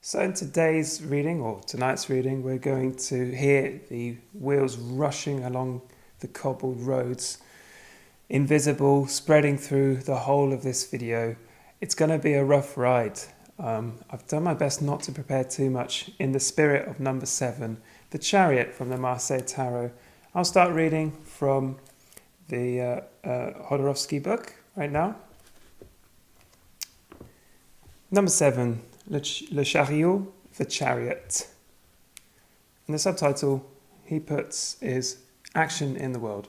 So in today's reading, or tonight's reading, we're going to hear the wheels rushing along the cobbled roads, invisible, spreading through the whole of this video. It's going to be a rough ride. I've done my best not to prepare too much in the spirit of number 7, the Chariot from the Marseille Tarot. I'll start reading from the Jodorowsky book right now. Number 7. Le Chariot, the Chariot. And the subtitle he puts is Action in the World.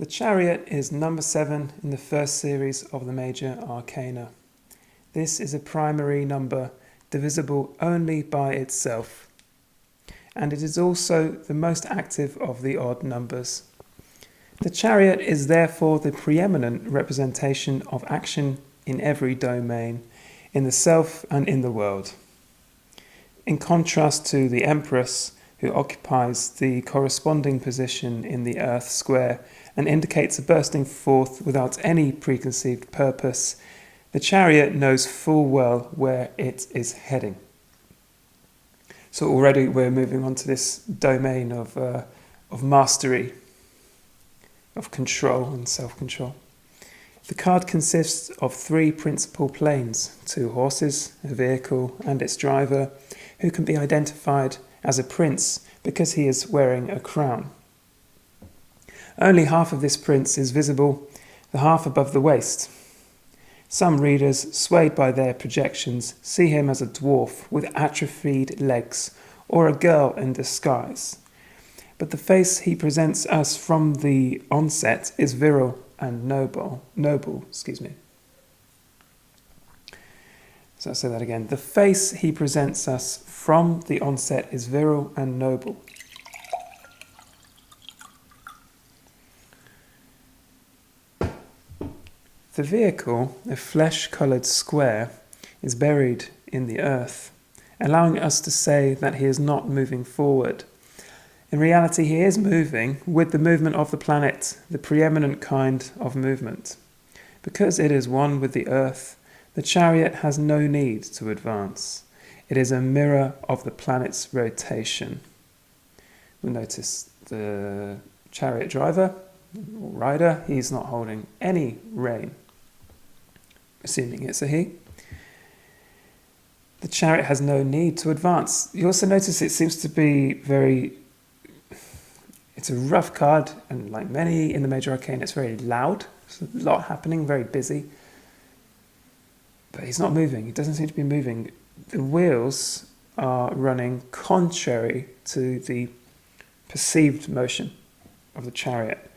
The Chariot is number 7 in the first series of the major Arcana. This is a primary number divisible only by itself, and it is also the most active of the odd numbers. The Chariot is therefore the preeminent representation of action in every domain, in the self and in the world. In contrast to the Empress, who occupies the corresponding position in the Earth square and indicates a bursting forth without any preconceived purpose, the Chariot knows full well where it is heading. So already we're moving on to this domain of mastery, of control and self-control. The card consists of 3 principal planes, 2 horses, a vehicle and its driver, who can be identified as a prince because he is wearing a crown. Only half of this prince is visible, the half above the waist. Some readers, swayed by their projections, see him as a dwarf with atrophied legs or a girl in disguise. But the face he presents us from the onset is virile and noble. So I'll say that again. The face he presents us from the onset is virile and noble. The vehicle, a flesh-coloured square, is buried in the earth, allowing us to say that he is not moving forward. In reality, he is moving with the movement of the planet, the preeminent kind of movement. Because it is one with the earth, the Chariot has no need to advance. It is a mirror of the planet's rotation. We'll notice the chariot driver, or rider, he's not holding any rein, assuming it's a he. The Chariot has no need to advance. You also notice it seems to be it's a rough card, and like many in the major arcane, it's very loud. There's a lot happening, very busy. But he's not moving. He doesn't seem to be moving. The wheels are running contrary to the perceived motion of the Chariot.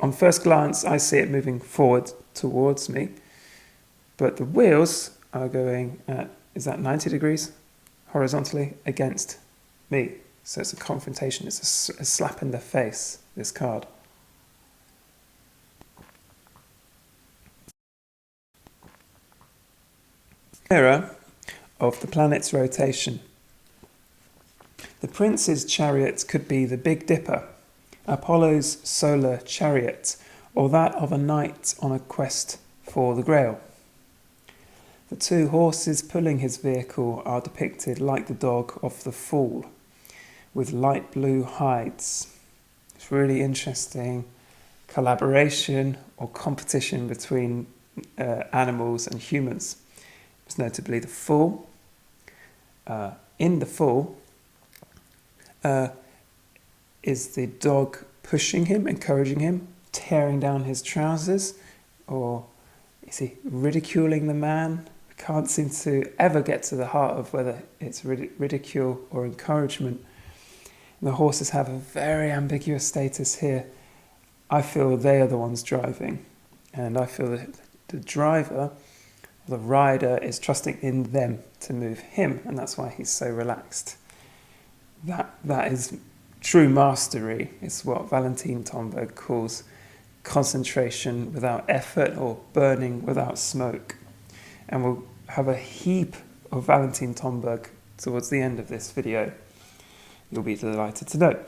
On first glance, I see it moving forward towards me, but the wheels are going at, is that 90 degrees horizontally against me? So it's a confrontation, it's a slap in the face, this card. Mirror of the planet's rotation. The prince's chariot could be the Big Dipper, Apollo's solar chariot, or that of a knight on a quest for the Grail. The 2 horses pulling his vehicle are depicted like the dog of the Fool, with light blue hides. It's really interesting collaboration or competition between animals and humans. It's notably the Fool. In the Fool is the dog pushing him, encouraging him, tearing down his trousers, or is he ridiculing the man? I can't seem to ever get to the heart of whether it's ridicule or encouragement. The horses have a very ambiguous status here. I feel they are the ones driving, and I feel that the driver, the rider, is trusting in them to move him, and that's why he's so relaxed. That is true mastery. It's what Valentin Tomberg calls concentration without effort, or burning without smoke. And we'll have a heap of Valentin Tomberg towards the end of this video. You'll be delighted to know.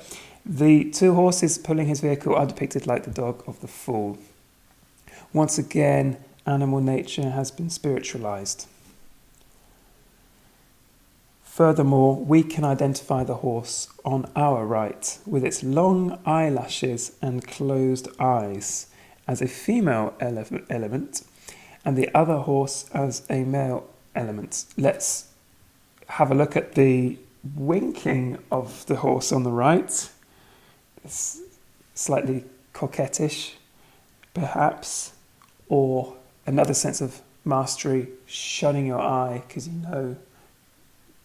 The 2 horses pulling his vehicle are depicted like the dog of the Fool. Once again, animal nature has been spiritualized. Furthermore, we can identify the horse on our right with its long eyelashes and closed eyes as a female element, and the other horse as a male element. Let's have a look at the winking of the horse on the right. It's slightly coquettish, perhaps, or another sense of mastery, shutting your eye because you know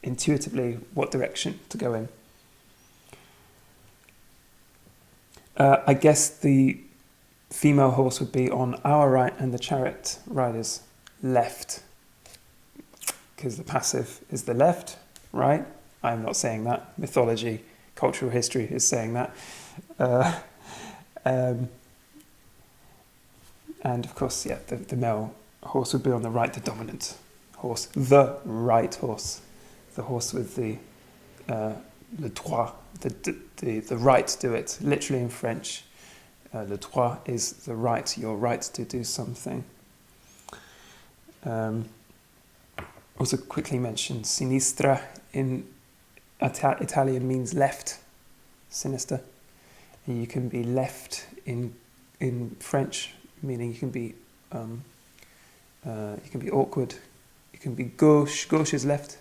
intuitively what direction to go in. I guess the female horse would be on our right and the chariot rider's left, because the passive is the left, right? I'm not saying that. Mythology, cultural history is saying that. And of course, yeah, the male horse would be on the right, the dominant horse, the right horse, the horse with the le droit, the right to do it. Literally in French, le droit is the right, your right to do something. Also quickly mention sinistra in Italian means left, sinister. And you can be left in French, meaning you can be awkward. You can be gauche. Gauche is left.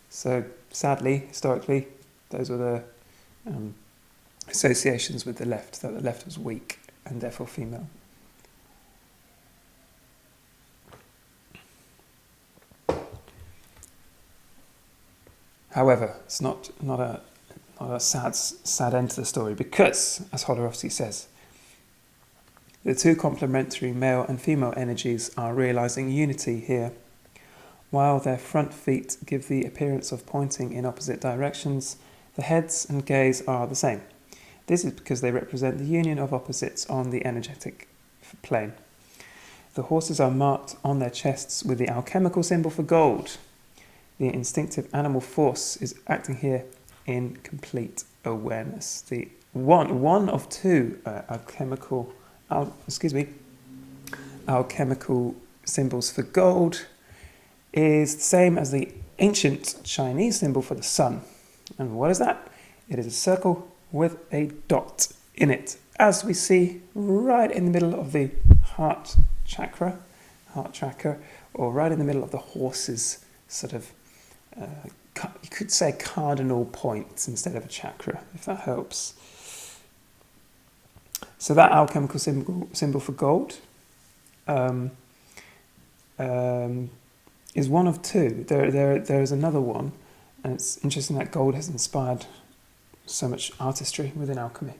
So sadly, historically, those were the associations with the left, that the left was weak and therefore female. However, it's not a sad end to the story, because, as Jodorowsky says, the two complementary male and female energies are realizing unity here. While their front feet give the appearance of pointing in opposite directions, the heads and gaze are the same. This is because they represent the union of opposites on the energetic plane. The horses are marked on their chests with the alchemical symbol for gold. The instinctive animal force is acting here in complete awareness. The one of two alchemical symbols for gold is the same as the ancient Chinese symbol for the sun. And what is that? It is a circle with a dot in it, as we see right in the middle of the heart chakra, or right in the middle of the horse's sort of, you could say cardinal points instead of a chakra, if that helps. So that alchemical symbol for gold is one of two. There is another one, and it's interesting that gold has inspired so much artistry within alchemy.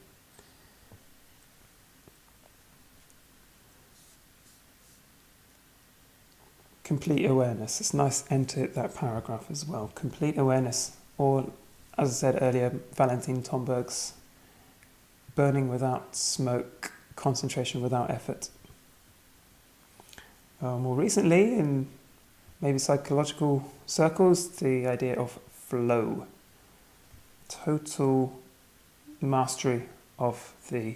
Complete awareness. It's a nice end to that paragraph as well. Complete awareness, or as I said earlier, Valentin Tomberg's burning without smoke, concentration without effort. More recently, in maybe psychological circles, the idea of flow. Total mastery of the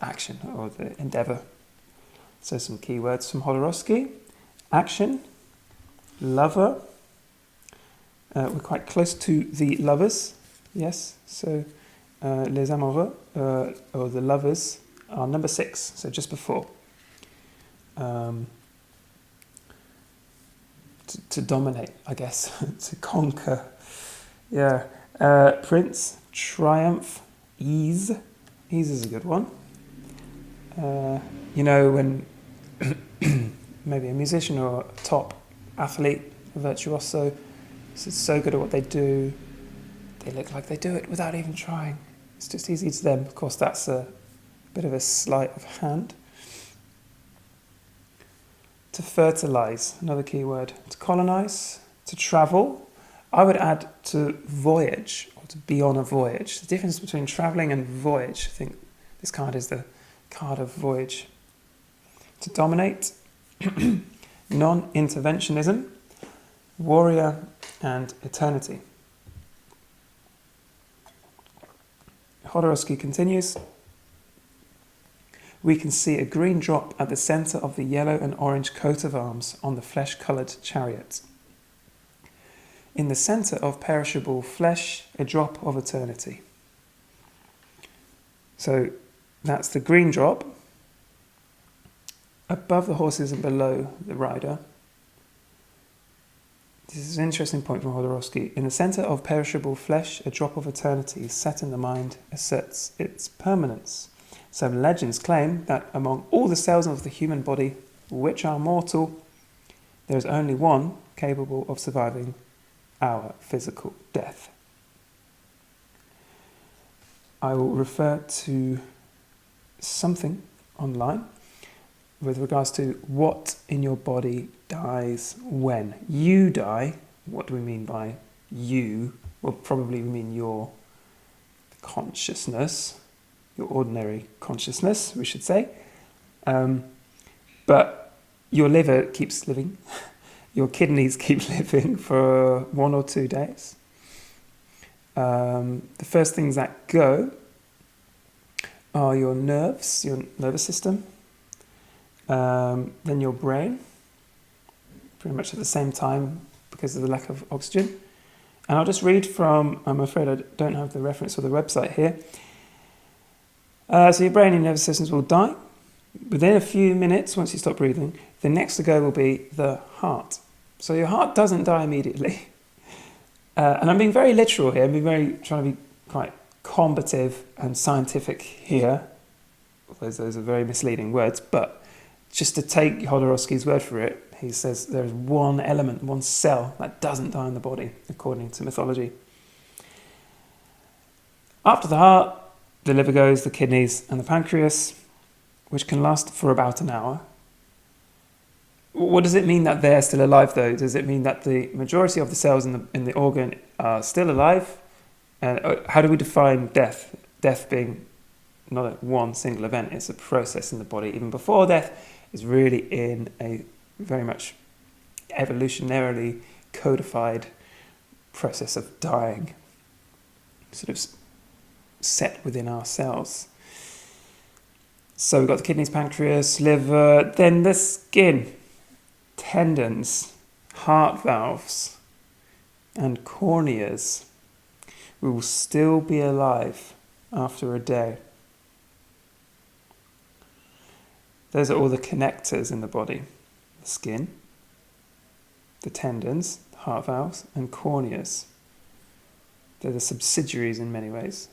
action or the endeavour. So some key words from Jodorowsky. Action, lover. We're quite close to the lovers, yes. So les amoureux, or the lovers, are number 6, so just before. To dominate, I guess, to conquer. Yeah. Prince, triumph, ease. Ease is a good one. When maybe a musician or a top athlete, a virtuoso, is so good at what they do, they look like they do it without even trying. It's just easy to them. Of course, that's a bit of a sleight of hand. To fertilize, another key word. To colonize, to travel. I would add to voyage, or to be on a voyage. The difference between traveling and voyage, I think this card is the card of voyage. To dominate, non-interventionism, warrior, and eternity. Jodorowsky continues. we can see a green drop at the centre of the yellow and orange coat of arms on the flesh-coloured chariot. In the centre of perishable flesh, a drop of eternity. So that's the green drop above the horses and below the rider. This is an interesting point from Jodorowsky. In the centre of perishable flesh, a drop of eternity set in the mind asserts its permanence. Some legends claim that among all the cells of the human body, which are mortal, there is only one capable of surviving our physical death. I will refer to something online with regards to what in your body dies when. You die, what do we mean by you? Well, probably we mean your consciousness, your ordinary consciousness, we should say. But your liver keeps living, your kidneys keep living for 1 or 2 days. The first things that go are your nerves, your nervous system, then your brain, pretty much at the same time because of the lack of oxygen. And I'll just read from, I'm afraid I don't have the reference for the website here. So your brain and your nervous systems will die. Within a few minutes, once you stop breathing, the next to go will be the heart. So your heart doesn't die immediately. And I'm being very literal here. I'm trying to be quite combative and scientific here. Those are very misleading words, but just to take Jodorowsky's word for it, he says there is one element, one cell that doesn't die in the body, according to mythology. After the heart, the liver goes, the kidneys and the pancreas, which can last for about an hour. What does it mean that they're still alive, though? Does it mean that the majority of the cells in the organ are still alive? How do we define death? Death being not one single event, it's a process in the body. Even before death is really in a very much evolutionarily codified process of dying, sort of set within our cells. So we've got the kidneys, pancreas, liver, then the skin, tendons, heart valves, and corneas. We will still be alive after a day. Those are all the connectors in the body. The skin, the tendons, heart valves, and corneas. They're the subsidiaries in many ways.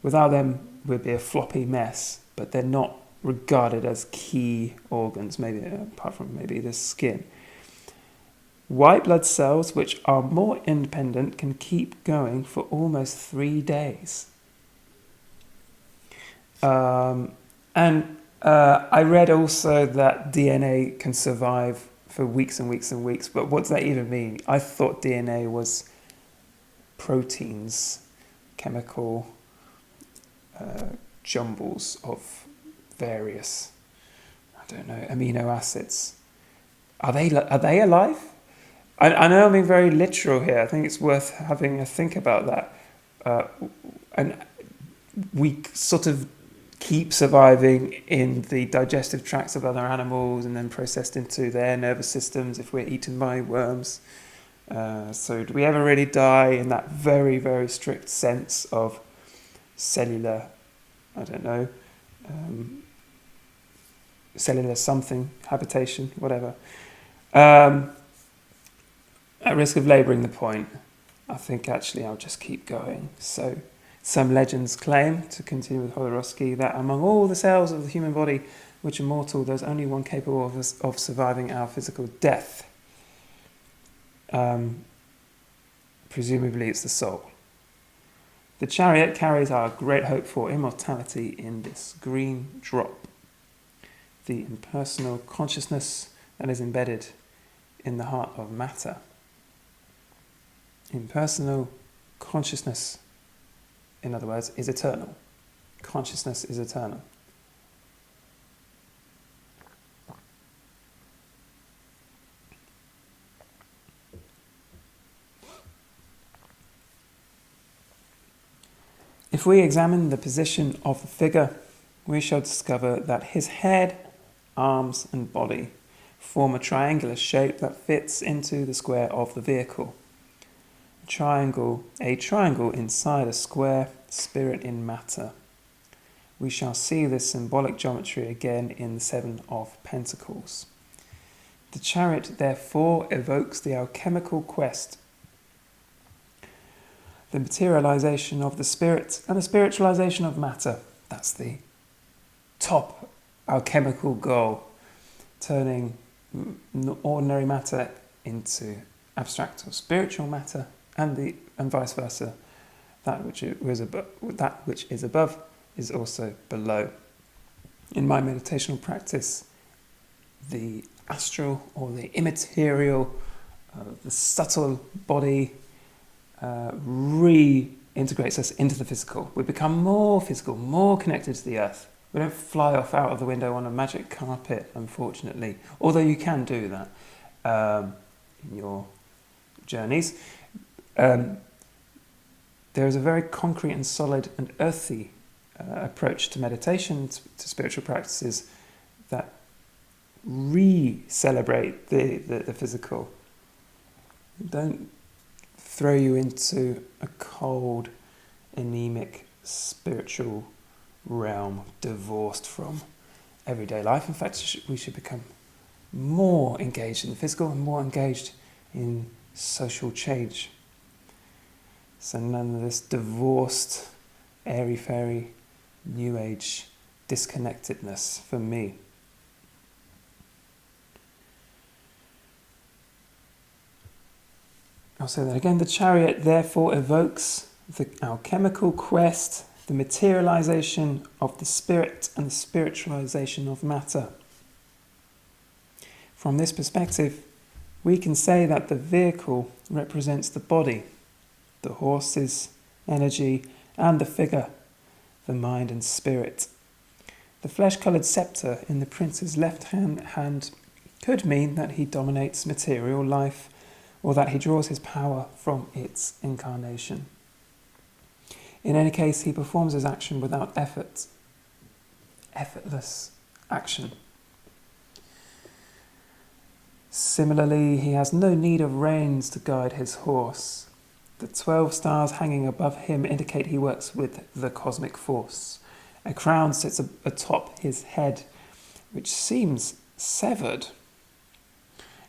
Without them, we'd be a floppy mess, but they're not regarded as key organs, maybe apart from maybe the skin. White blood cells, which are more independent, can keep going for almost 3 days. I read also that DNA can survive for weeks and weeks and weeks, but what does that even mean? I thought DNA was proteins, chemical jumbles of various, amino acids. Are they alive? I know I'm being very literal here. I think it's worth having a think about that. And we sort of keep surviving in the digestive tracts of other animals and then processed into their nervous systems if we're eaten by worms. So do we ever really die in that very, very strict sense of cellular, cellular something, habitation, whatever? At risk of labouring the point, I think actually I'll just keep going. So some legends claim, to continue with Jodorowsky, that among all the cells of the human body which are mortal, there's only one capable of surviving our physical death. Presumably it's the soul. The chariot carries our great hope for immortality in this green drop, the impersonal consciousness that is embedded in the heart of matter. Impersonal consciousness, in other words, is eternal. Consciousness is eternal. If we examine the position of the figure we shall discover that his head, arms and body form a triangular shape that fits into the square of the vehicle. A triangle inside a square, spirit in matter. We shall see this symbolic geometry again in the Seven of Pentacles. The Chariot therefore evokes the alchemical quest, the materialization of the spirit and the spiritualization of matter. That's the top alchemical goal, turning ordinary matter into abstract or spiritual matter, and vice versa. That which is above is also below. In my meditational practice, the astral or the immaterial, the subtle body reintegrates us into the physical. We become more physical, more connected to the earth. We don't fly off out of the window on a magic carpet, unfortunately, although you can do that in your journeys. There is a very concrete and solid and earthy approach to meditation, to spiritual practices that re-celebrate the physical. Don't throw you into a cold, anemic, spiritual realm divorced from everyday life. In fact, we should become more engaged in the physical and more engaged in social change. So none of this divorced, airy-fairy, new age disconnectedness for me. I'll say that again. The Chariot therefore evokes the alchemical quest, the materialization of the spirit and the spiritualization of matter. From this perspective, we can say that the vehicle represents the body, the horse's energy, and the figure, the mind and spirit. The flesh-coloured sceptre in the prince's left-hand could mean that he dominates material life, or that he draws his power from its incarnation. In any case, he performs his action without effort. Effortless action. Similarly, he has no need of reins to guide his horse. The 12 stars hanging above him indicate he works with the cosmic force. A crown sits atop his head, which seems severed,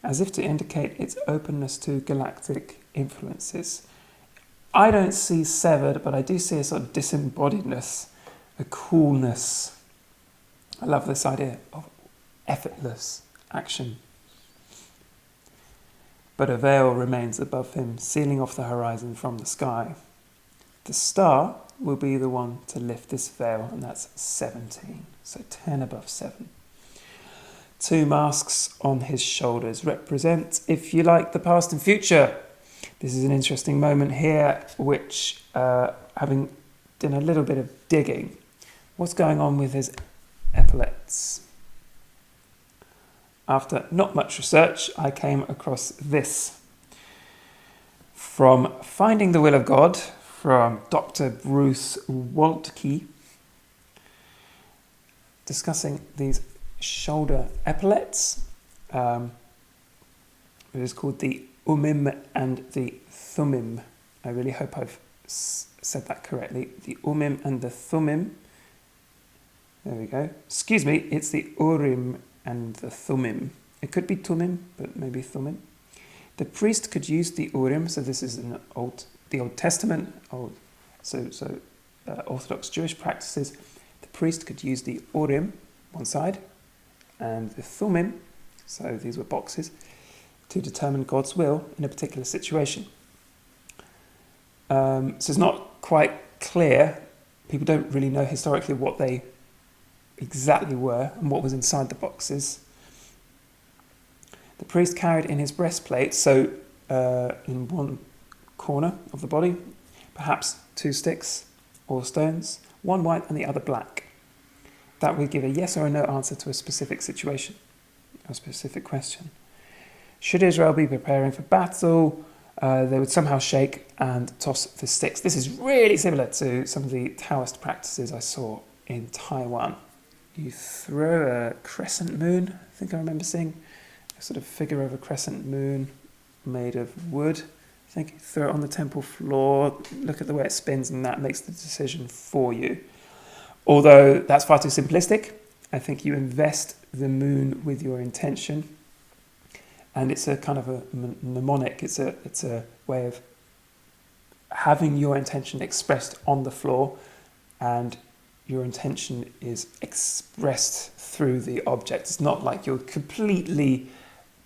as if to indicate its openness to galactic influences. I don't see severed, but I do see a sort of disembodiedness, a coolness. I love this idea of effortless action. But a veil remains above him, sealing off the horizon from the sky. The star will be the one to lift this veil, and that's 17, so 10 above 7. 2 masks on his shoulders represent, if you like, the past and future. This is an interesting moment here, which, having done a little bit of digging, what's going on with his epaulettes? After not much research, I came across this from Finding the Will of God, from Dr. Bruce Waltke, discussing these shoulder epaulettes. It is called the urim and the thummim. I really hope I've said that correctly. The urim and the thummim. There we go. Excuse me, it's the urim and the thummim. It could be tummim, but maybe thummim. The priest could use the urim, so this is the Old Testament, Orthodox Jewish practices. The priest could use the urim, one side, and the thummim, so these were boxes, to determine God's will in a particular situation. So it's not quite clear. People don't really know historically what they exactly were and what was inside the boxes. The priest carried in his breastplate, so in one corner of the body, perhaps 2 sticks or stones, one white and the other black. That would give a yes or a no answer to a specific situation, a specific question. Should Israel be preparing for battle, they would somehow shake and toss the sticks. This is really similar to some of the Taoist practices I saw in Taiwan. you throw a crescent moon. I think I remember seeing a sort of figure of a crescent moon made of wood. I think you throw it on the temple floor, look at the way it spins, and that makes the decision for you. Although that's far too simplistic, I think you invest the moon with your intention, and it's a kind of a mnemonic. It's a way of having your intention expressed on the floor, and your intention is expressed through the object. It's not like you're completely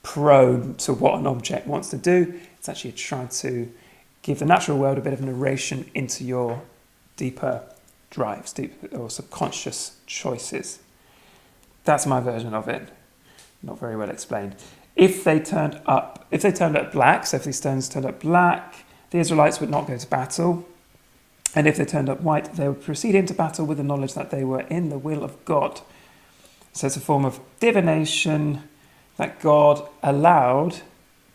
prone to what an object wants to do. It's actually trying to give the natural world a bit of narration into your deeper drives, deep or subconscious choices. That's my version of it. Not very well explained. If they turned up black, so if these stones turned up black, the Israelites would not go to battle. And if they turned up white, they would proceed into battle with the knowledge that they were in the will of God. So it's a form of divination that God allowed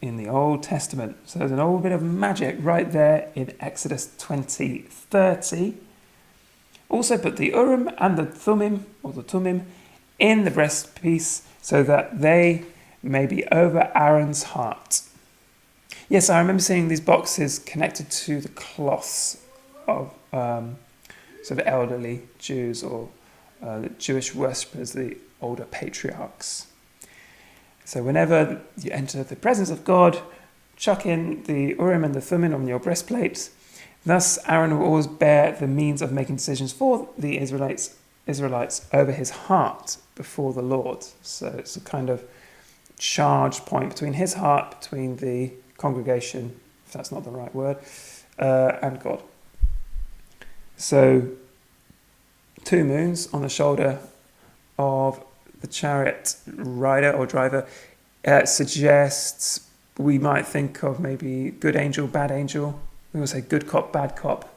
in the Old Testament. So there's an old bit of magic right there in Exodus 20:30. Also put the urim and the thummim, or the thummim, in the breastpiece so that they may be over Aaron's heart. Yes, I remember seeing these boxes connected to the cloths of sort of elderly Jews or the Jewish worshippers, the older patriarchs. So whenever you enter the presence of God, chuck in the urim and the thummim on your breastplate. Thus, Aaron will always bear the means of making decisions for the Israelites over his heart before the Lord. So it's a kind of charge point between his heart, between the congregation, if that's not the right word, and God. So 2 moons on the shoulder of the chariot rider or driver suggests we might think of maybe good angel, bad angel. We will say good cop, bad cop.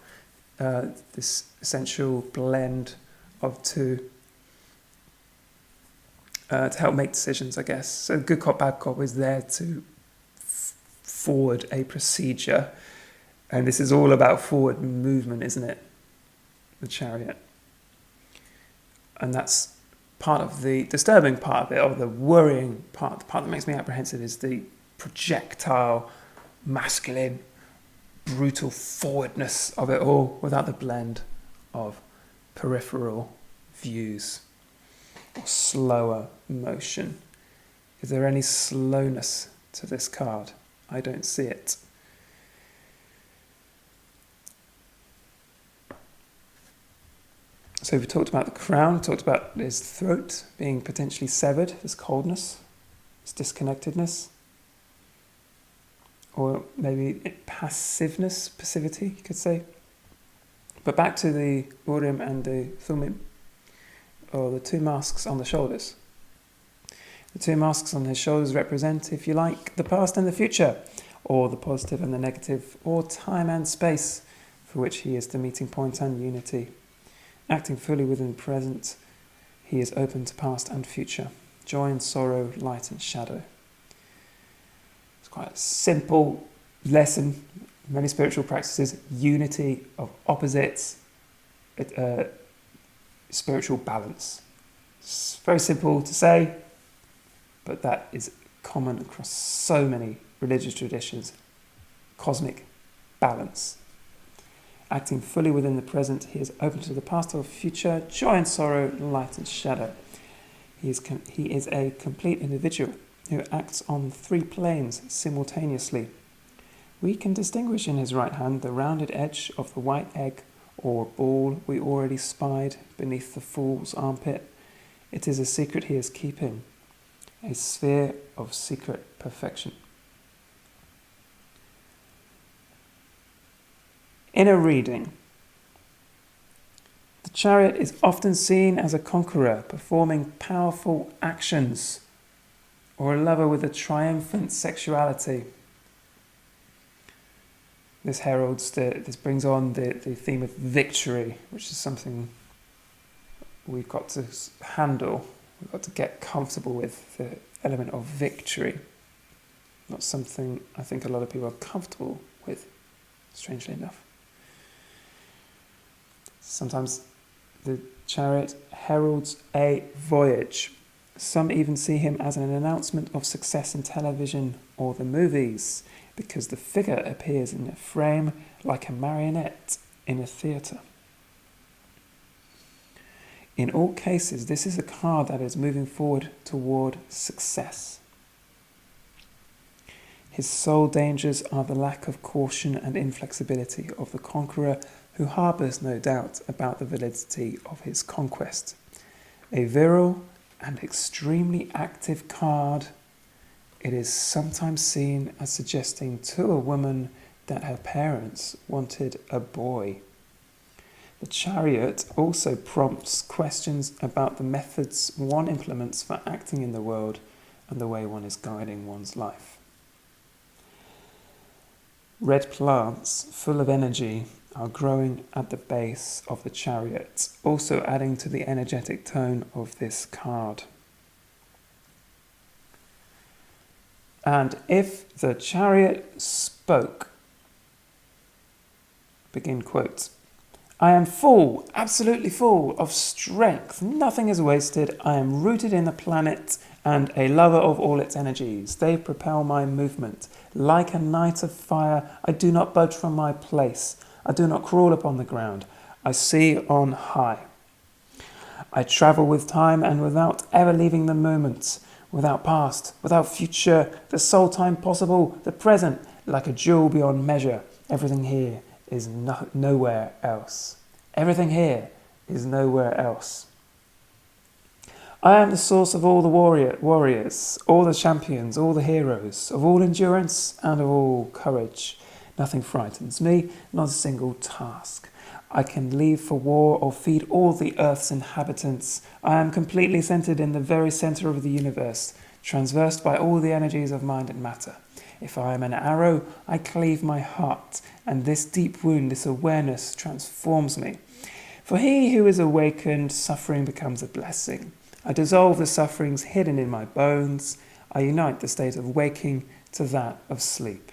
This essential blend of two to help make decisions, I guess. So good cop, bad cop is there to forward a procedure. And this is all about forward movement, isn't it? The chariot. And that's part of the disturbing part of it, or the worrying part. The part that makes me apprehensive is the projectile, masculine, brutal forwardness of it all without the blend of peripheral views or slower motion. Is there any slowness to this card? I don't see it. So we talked about the crown, talked about his throat being potentially severed, his coldness, his disconnectedness, or maybe passivity, you could say. But back to the urim and the thummim, or the 2 masks on the shoulders. The 2 masks on his shoulders represent, if you like, the past and the future, or the positive and the negative, or time and space, for which he is the meeting point and unity. Acting fully within the present, he is open to past and future, joy and sorrow, light and shadow. It's quite a simple lesson. Many spiritual practices, unity of opposites, spiritual balance. It's very simple to say, but that is common across so many religious traditions. Cosmic balance. Acting fully within the present, he is open to the past or future, joy and sorrow, light and shadow. He is a complete individual who acts on 3 planes simultaneously. We can distinguish in his right hand the rounded edge of the white egg or ball we already spied beneath the fool's armpit. It is a secret he is keeping, a sphere of secret perfection. Inner reading. The chariot is often seen as a conqueror performing powerful actions, or a lover with a triumphant sexuality. This brings on the theme of victory, which is something we've got to handle. We've got to get comfortable with the element of victory. Not something I think a lot of people are comfortable with, strangely enough. Sometimes the chariot heralds a voyage. Some even see him as an announcement of success in television or the movies, because the figure appears in a frame like a marionette in a theatre. In all cases, this is a card that is moving forward toward success. His sole dangers are the lack of caution and inflexibility of the conqueror, who harbours no doubt about the validity of his conquest. A virile and extremely active card, it is sometimes seen as suggesting to a woman that her parents wanted a boy. The Chariot also prompts questions about the methods one implements for acting in the world and the way one is guiding one's life. Red plants, full of energy, are growing at the base of the Chariot, also adding to the energetic tone of this card. And if the Chariot spoke, begin quote, I am full, absolutely full of strength. Nothing is wasted. I am rooted in the planet and a lover of all its energies. They propel my movement. Like a knight of fire, I do not budge from my place. I do not crawl upon the ground. I see on high. I travel with time and without ever leaving the moment, without past, without future, the sole time possible, the present, like a jewel beyond measure. Everything here is nowhere else. Everything here is nowhere else. I am the source of all the warriors, all the champions, all the heroes, of all endurance and of all courage. Nothing frightens me, not a single task. I can leave for war or feed all the earth's inhabitants. I am completely centered in the very center of the universe, transversed by all the energies of mind and matter. If I am an arrow, I cleave my heart, and this deep wound, this awareness, transforms me. For he who is awakened, suffering becomes a blessing. I dissolve the sufferings hidden in my bones. I unite the state of waking to that of sleep.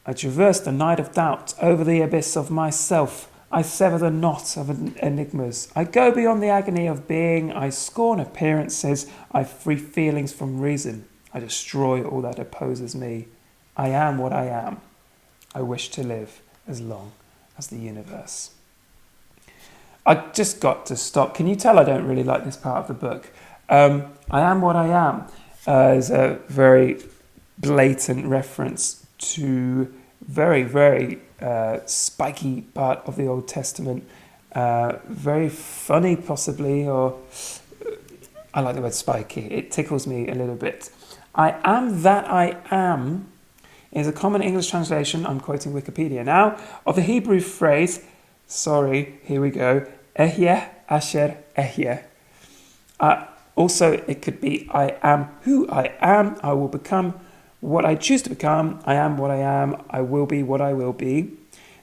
I traverse the night of doubt over the abyss of myself. I sever the knot of enigmas. I go beyond the agony of being. I scorn appearances. I free feelings from reason. I destroy all that opposes me. I am what I am. I wish to live as long as the universe. I just got to stop. Can you tell I don't really like this part of the book? I am what I am is a very blatant reference to very, very spiky part of the Old Testament. Very funny, possibly, or I like the word spiky. It tickles me a little bit. I am that I am is a common English translation, I'm quoting Wikipedia now, of the Hebrew phrase, here we go, Ehyeh asher ehyeh. Also, it could be, I am who I am, I will become what I choose to become, I am what I am, I will be what I will be.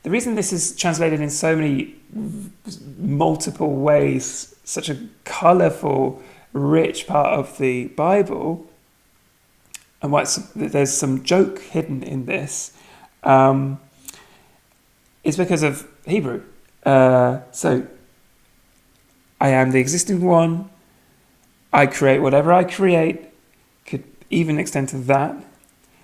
The reason this is translated in so many multiple ways, such a colourful, rich part of the Bible, and why there's some joke hidden in this, is because of Hebrew. So, I am the existing one, I create whatever I create, could even extend to that.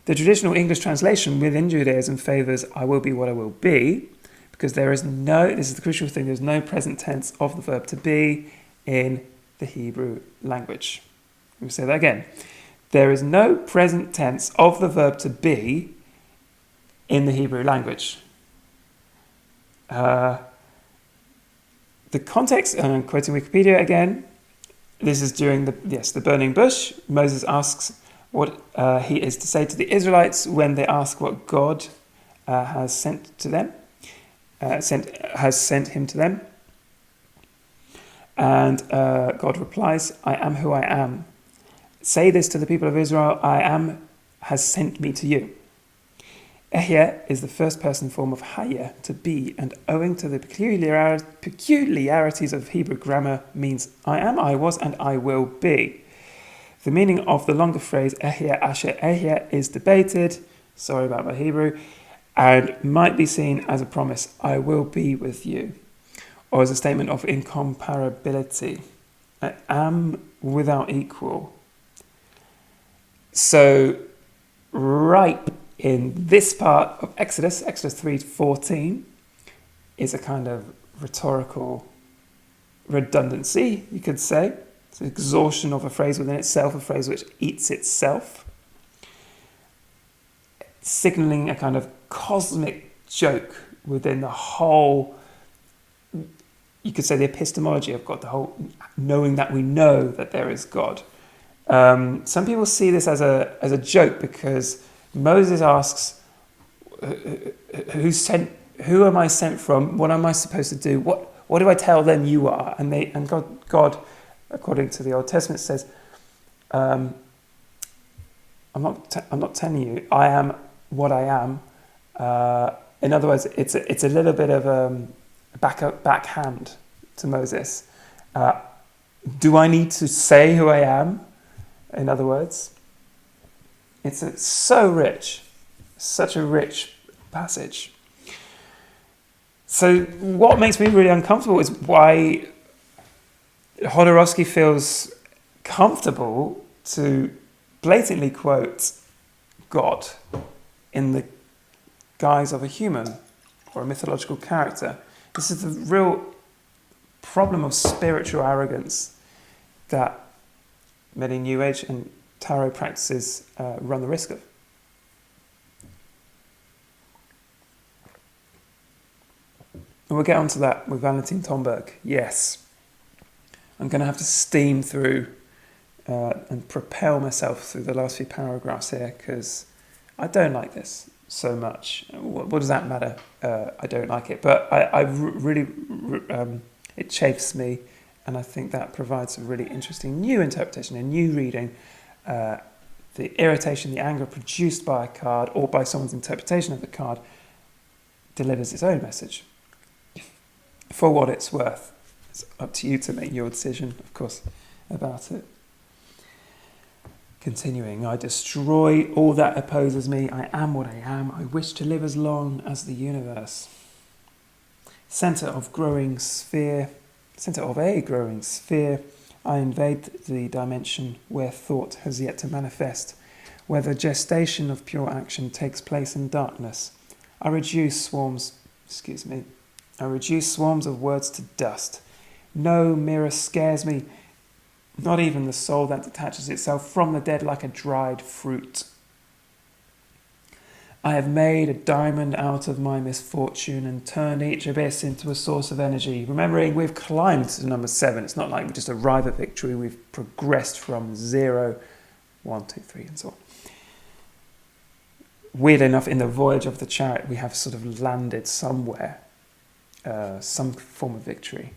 The traditional English translation within Judaism favours I will be what I will be, because this is the crucial thing, there's no present tense of the verb to be in the Hebrew language. Let me say that again. There is no present tense of the verb to be in the Hebrew language. The context, and I'm quoting Wikipedia again, this is during the burning bush. Moses asks what he is to say to the Israelites when they ask what God has sent to them, has sent him to them. And God replies, I am who I am. Say this to the people of Israel, I am has sent me to you. Ehyeh is the first person form of hayeh, to be, and owing to the peculiarities of Hebrew grammar means I am, I was, and I will be. The meaning of the longer phrase Ehyeh asher ehyeh is debated, sorry about my Hebrew, and might be seen as a promise, I will be with you. or as a statement of incomparability. I am without equal. So, right in this part of Exodus 3:14, is a kind of rhetorical redundancy, you could say. It's an exhaustion of a phrase within itself, a phrase which eats itself, signalling a kind of cosmic joke within the whole, you could say, the epistemology of God, the whole knowing that we know that there is God. Some people see this as a joke because Moses asks, who am I sent from? What am I supposed to do? What do I tell them you are? And God, according to the Old Testament, says, I'm not telling you. I am what I am. In other words, it's a little bit of a backhand to Moses. Do I need to say who I am? In other words, it's so rich, such a rich passage. So what makes me really uncomfortable is why Jodorowsky feels comfortable to blatantly quote God in the guise of a human or a mythological character. This is the real problem of spiritual arrogance that many New Age and tarot practices run the risk of. And we'll get onto that with Valentin Tomberg. Yes, I'm going to have to steam through and propel myself through the last few paragraphs here because I don't like this so much. What does that matter? I don't like it, but I really it chafes me, and I think that provides a really interesting new interpretation, a new reading. The irritation, the anger produced by a card or by someone's interpretation of the card delivers its own message. For what it's worth, it's up to you to make your decision, of course, about it. Continuing, I destroy all that opposes me. I am what I am. I wish to live as long as the universe. Centre of a growing sphere, I invade the dimension where thought has yet to manifest, where the gestation of pure action takes place in darkness. I reduce swarms of words to dust. No mirror scares me, not even the soul that detaches itself from the dead like a dried fruit. I have made a diamond out of my misfortune and turned each abyss into a source of energy. Remembering we've climbed to number 7. It's not like we just arrive at victory. We've progressed from 0, 1, 2, 3, and so on. Weird enough, in the voyage of the Chariot, we have sort of landed somewhere, some form of victory.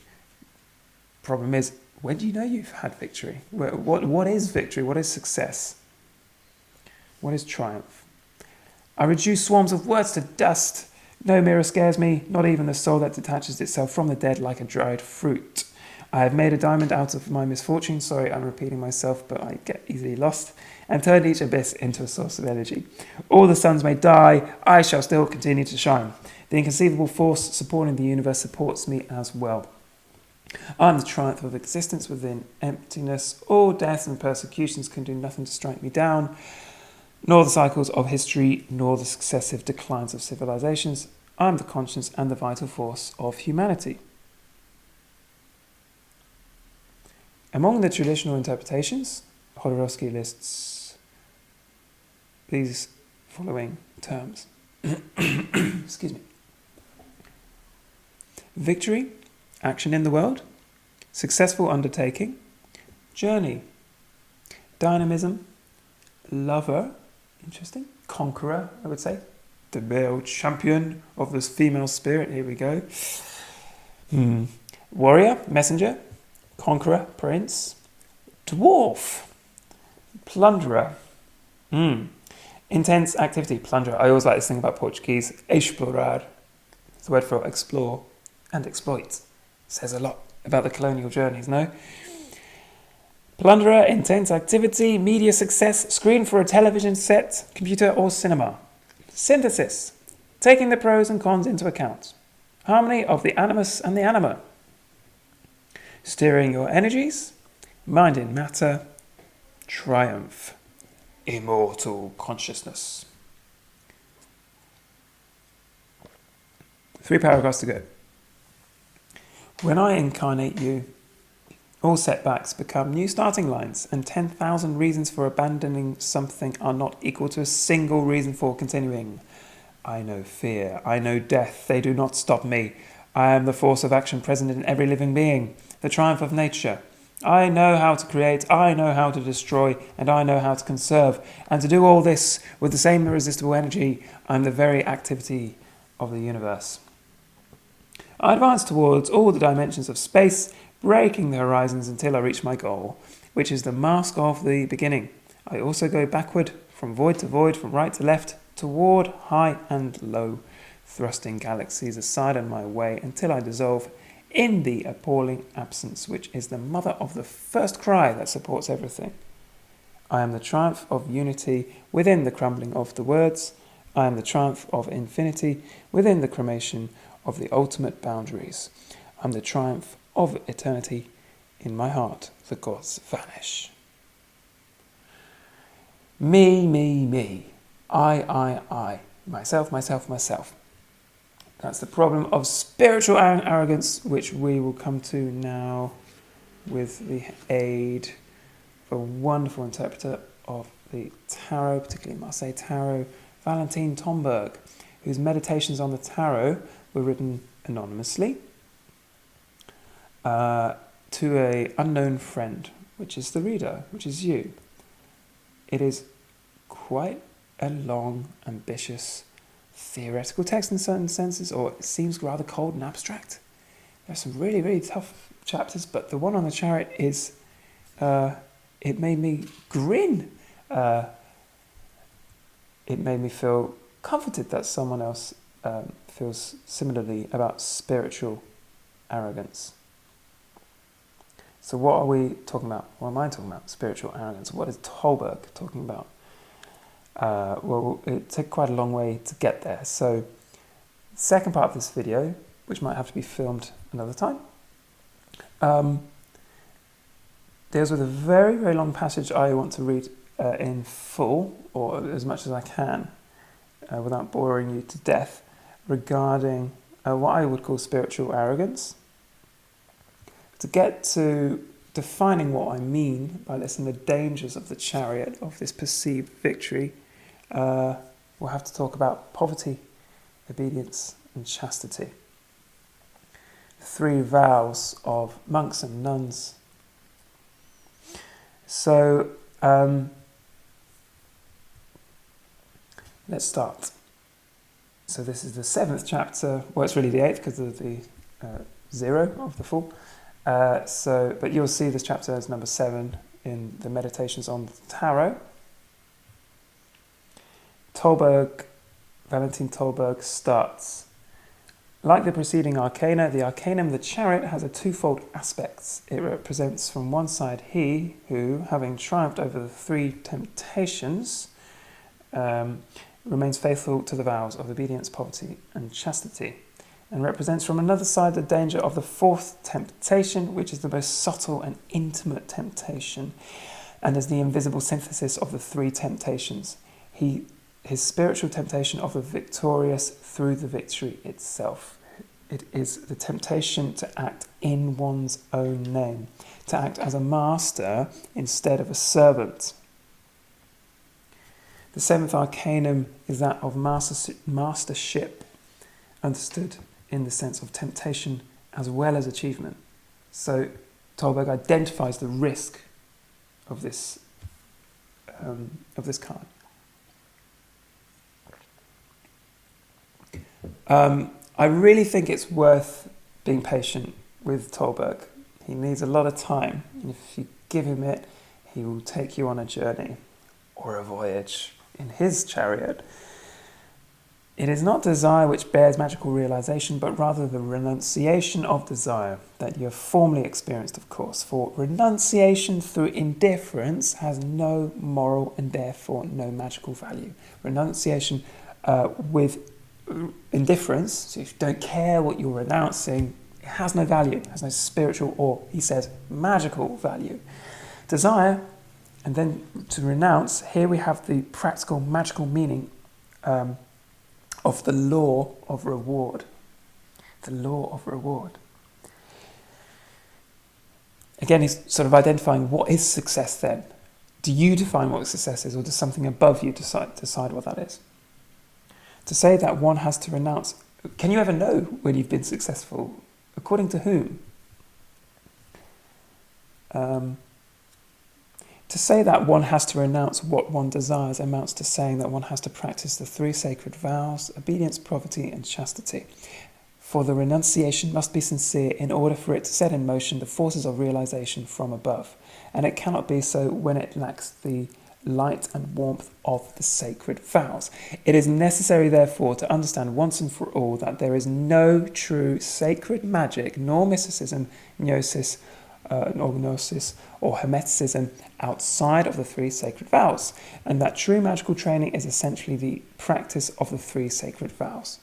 Problem is, when do you know you've had victory? What is victory? What is success? What is triumph? I reduce swarms of words to dust. No mirror scares me, not even the soul that detaches itself from the dead like a dried fruit. I have made a diamond out of my misfortune. Sorry, I'm repeating myself, but I get easily lost. And turned each abyss into a source of energy. All the suns may die, I shall still continue to shine. The inconceivable force supporting the universe supports me as well. I am the triumph of existence within emptiness. All deaths and persecutions can do nothing to strike me down, nor the cycles of history, nor the successive declines of civilizations. I am the conscience and the vital force of humanity. Among the traditional interpretations, Jodorowsky lists these following terms. Excuse me. Victory, action in the world, successful undertaking, journey, dynamism, lover, interesting, conqueror, I would say, the male champion of this female spirit, here we go, warrior, messenger, conqueror, prince, dwarf, plunderer, intense activity, plunderer. I always like this thing about Portuguese, explorar, it's the word for explore and exploit. Says a lot about the colonial journeys, no? Plunderer, intense activity, media success, screen for a television set, computer or cinema. Synthesis, taking the pros and cons into account. Harmony of the animus and the anima. steering your energies, mind in matter, triumph, immortal consciousness. 3 paragraphs to go. When I incarnate you, all setbacks become new starting lines, and 10,000 reasons for abandoning something are not equal to a single reason for continuing. I know fear, I know death, they do not stop me. I am the force of action present in every living being, the triumph of nature. I know how to create, I know how to destroy, and I know how to conserve. And to do all this with the same irresistible energy, I am the very activity of the universe. I advance towards all the dimensions of space, breaking the horizons until I reach my goal, which is the mask of the beginning. I also go backward, from void to void, from right to left, toward high and low, thrusting galaxies aside on my way until I dissolve in the appalling absence, which is the mother of the first cry that supports everything. I am the triumph of unity within the crumbling of the words. I am the triumph of infinity within the cremation of the ultimate boundaries. I am the triumph of eternity. In my heart, the gods vanish. Me, me, me. I. Myself, myself, myself. That's the problem of spiritual arrogance, which we will come to now with the aid of a wonderful interpreter of the tarot, particularly Marseille tarot, Valentin Tomberg, whose meditations on the tarot were written anonymously to an unknown friend, which is the reader, which is you. It is quite a long, ambitious, theoretical text in certain senses, or it seems rather cold and abstract. There's some really, really tough chapters, but the one on the Chariot is, it made me grin. It made me feel comforted that someone else feels similarly about spiritual arrogance. So what are we talking about? What am I talking about? Spiritual arrogance. What is Tolberg talking about? Well, it took quite a long way to get there. So the second part of this video, which might have to be filmed another time, deals with a very, very long passage I want to read in full, or as much as I can, without boring you to death, regarding what I would call spiritual arrogance. To get to defining what I mean by this and the dangers of the Chariot, of this perceived victory, we'll have to talk about poverty, obedience, and chastity. 3 vows of monks and nuns. So, let's start. So this is the 7th chapter. Well, it's really the 8th because of the 0 of the full. But you'll see this chapter as number 7 in the Meditations on the Tarot. Valentin Tolberg starts. Like the preceding Arcana, the Arcanum, the Chariot, has a twofold aspect. It represents from one side he who, having triumphed over the 3 temptations, remains faithful to the vows of obedience, poverty, and chastity, and represents from another side the danger of the 4th temptation, which is the most subtle and intimate temptation, and is the invisible synthesis of the 3 temptations. His spiritual temptation of the victorious through the victory itself. It is the temptation to act in one's own name, to act as a master instead of a servant. The 7th Arcanum is that of mastership, understood in the sense of temptation as well as achievement. So Tolberg identifies the risk of this card. I really think it's worth being patient with Tolberg. He needs a lot of time, and if you give him it, he will take you on a journey or a voyage in his chariot. It is not desire which bears magical realization, but rather the renunciation of desire that you have formerly experienced, of course. For renunciation through indifference has no moral and therefore no magical value. Renunciation with indifference, so if you don't care what you're renouncing, It has no value, it has no spiritual or, he says, magical value. Desire, and then to renounce, here we have the practical, magical meaning of the law of reward. The law of reward. Again, he's sort of identifying what is success then. Do you define what success is, or does something above you decide what that is? To say that one has to renounce, can you ever know when you've been successful? According to whom? To say that one has to renounce what one desires amounts to saying that one has to practice the 3 sacred vows, obedience, poverty, and chastity. For the renunciation must be sincere in order for it to set in motion the forces of realization from above, and it cannot be so when it lacks the light and warmth of the sacred vows. It is necessary, therefore, to understand once and for all that there is no true sacred magic, nor mysticism, gnosis, or hermeticism outside of the 3 sacred vows, and that true magical training is essentially the practice of the 3 sacred vows.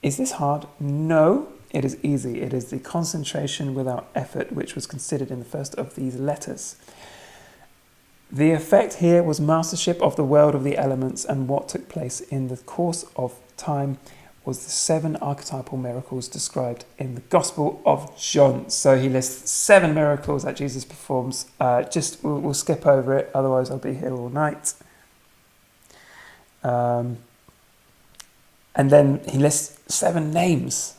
Is this hard? No, it is easy. It is the concentration without effort which was considered in the first of these letters. The effect here was mastership of the world of the elements, and what took place in the course of time was the 7 archetypal miracles described in the Gospel of John. So he lists 7 miracles that Jesus performs. We'll skip over it, otherwise I'll be here all night. And then he lists 7 names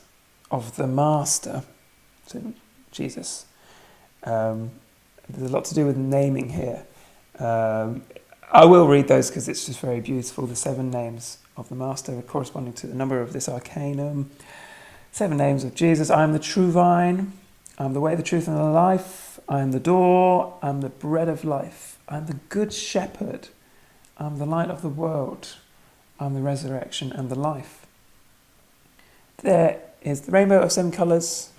of the Master, so Jesus. There's a lot to do with naming here. I will read those because it's just very beautiful. The 7 names of the Master corresponding to the number of this arcanum. 7 names of Jesus. I am the true vine. I am the way, the truth, and the life. I am the door. I am the bread of life. I am the good shepherd. I am the light of the world. I am the resurrection and the life. There is the rainbow of 7 colours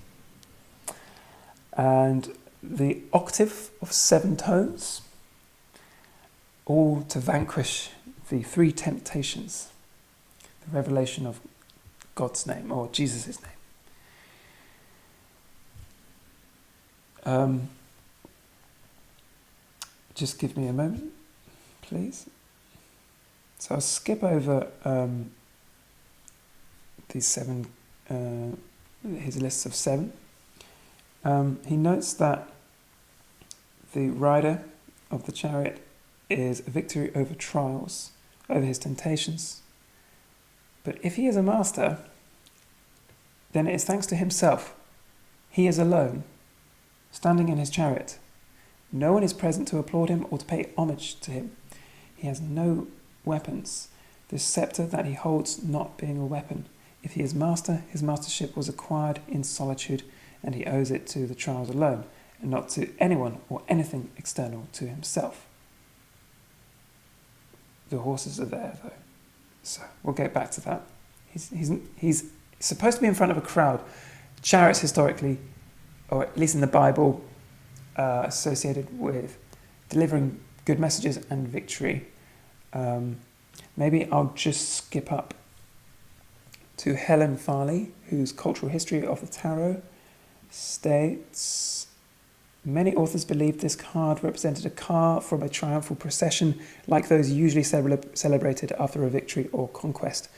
and the octave of 7 tones, all to vanquish the 3 temptations, the revelation of God's name or Jesus' name. Just give me a moment, please. So I'll skip over these 7, his lists of 7. He notes that the rider of the chariot is a victory over trials, over his temptations. But if he is a master, then it is thanks to himself. He is alone, standing in his chariot. No one is present to applaud him or to pay homage to him. He has no weapons, this scepter that he holds not being a weapon. If he is master, his mastership was acquired in solitude, and he owes it to the trials alone, and not to anyone or anything external to himself. The horses are there, though, so we'll get back to that. He's supposed to be in front of a crowd. Chariots historically, or at least in the Bible, associated with delivering good messages and victory. Maybe I'll just skip up to Helen Farley, whose Cultural History of the Tarot states, many authors believed this card represented a car from a triumphal procession like those usually celebrated after a victory or conquest.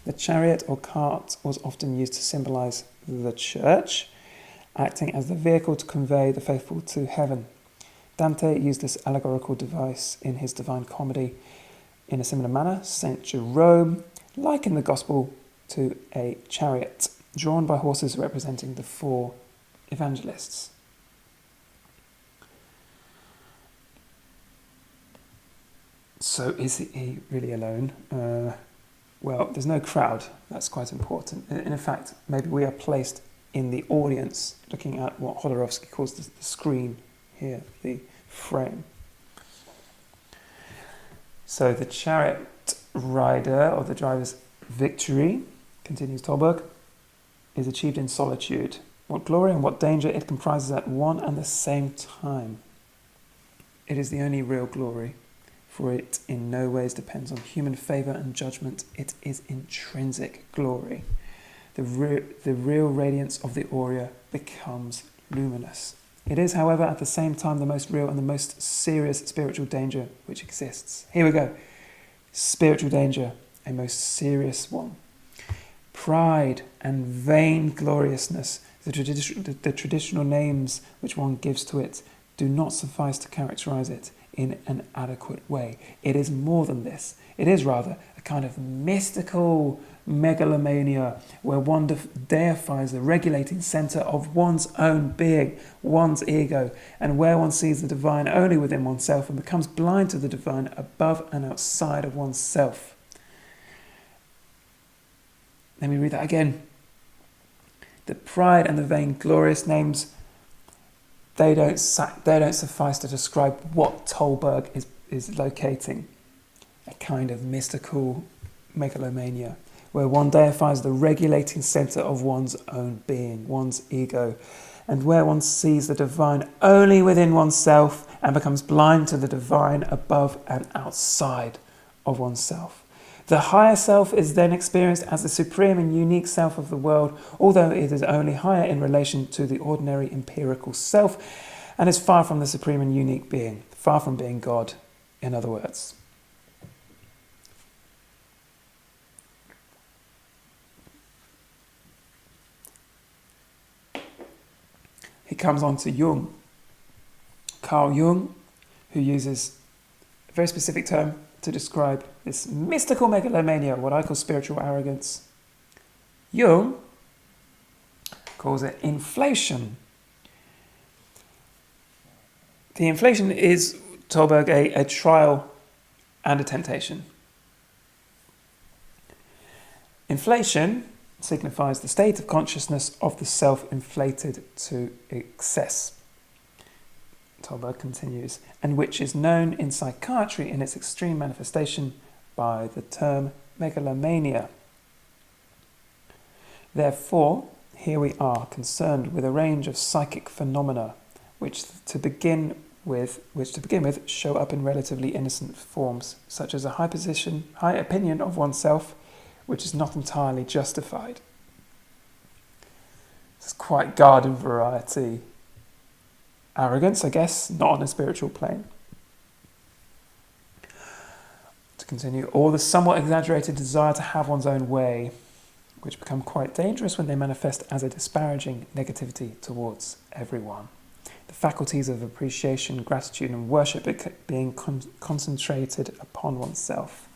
The chariot or cart was often used to symbolize the church, acting as the vehicle to convey the faithful to heaven. Dante used this allegorical device in his Divine Comedy. In a similar manner, Saint Jerome likened the gospel to a chariot, drawn by horses representing the 4 evangelists. So is he really alone? Well, there's no crowd. That's quite important. In fact, maybe we are placed in the audience, looking at what Jodorowsky calls the screen here, the frame. So the chariot rider, or the driver's victory, continues Tolberg, is achieved in solitude. What glory and what danger it comprises at one and the same time. It is the only real glory, for it in no ways depends on human favour and judgment. It is intrinsic glory. the real radiance of the aura becomes luminous. It is, however, at the same time the most real and the most serious spiritual danger which exists. Here we go. Spiritual danger, a most serious one. Pride and vaingloriousness, the traditional names which one gives to it, do not suffice to characterize it in an adequate way. It is more than this. It is rather a kind of mystical megalomania where one deifies the regulating center of one's own being, one's ego, and where one sees the divine only within oneself and becomes blind to the divine above and outside of oneself. Let me read that again. The pride and the vainglorious names, they don't suffice to describe what Tolberg is locating. A kind of mystical megalomania, where one deifies the regulating center of one's own being, one's ego, and where one sees the divine only within oneself and becomes blind to the divine above and outside of oneself. The higher self is then experienced as the supreme and unique self of the world, although it is only higher in relation to the ordinary empirical self and is far from the supreme and unique being, far from being God, in other words. He comes on to Jung, Carl Jung, who uses a very specific term to describe this mystical megalomania, what I call spiritual arrogance. Jung calls it inflation. The inflation is, Tolberg, a trial and a temptation. Inflation signifies the state of consciousness of the self inflated to excess. Tolberg continues, and which is known in psychiatry in its extreme manifestation by the term megalomania. Therefore, here we are concerned with a range of psychic phenomena which to begin with show up in relatively innocent forms, such as a high opinion of oneself, which is not entirely justified. It's quite garden variety arrogance, I guess, not on a spiritual plane. To continue, or the somewhat exaggerated desire to have one's own way, which become quite dangerous when they manifest as a disparaging negativity towards everyone. The faculties of appreciation, gratitude and worship being concentrated upon oneself,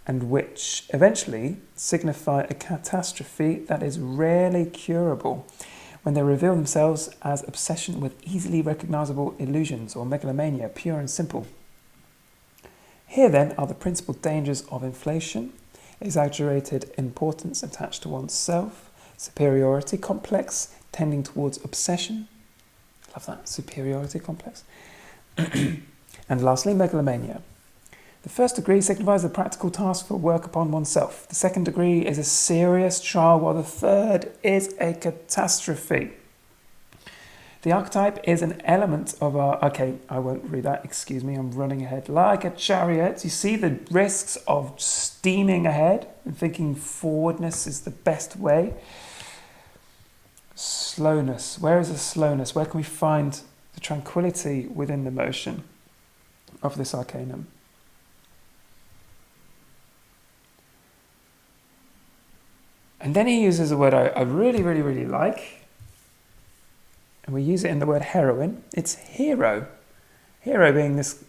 and which eventually signify a catastrophe that is rarely curable when they reveal themselves as obsession with easily recognizable illusions or megalomania, pure and simple. Here then are the principal dangers of inflation: exaggerated importance attached to oneself, superiority complex tending towards obsession. Love that, superiority complex. And lastly, megalomania. The first degree signifies the practical task for work upon oneself. The second degree is a serious trial, while the third is a catastrophe. The archetype is an element of our... Okay, I won't read that, excuse me, I'm running ahead. Like a chariot, you see the risks of steaming ahead and thinking forwardness is the best way. Slowness, where is the slowness? Where can we find the tranquility within the motion of this arcanum? And then he uses a word I really, really, really like. And we use it in the word heroine. It's hero. Hero being this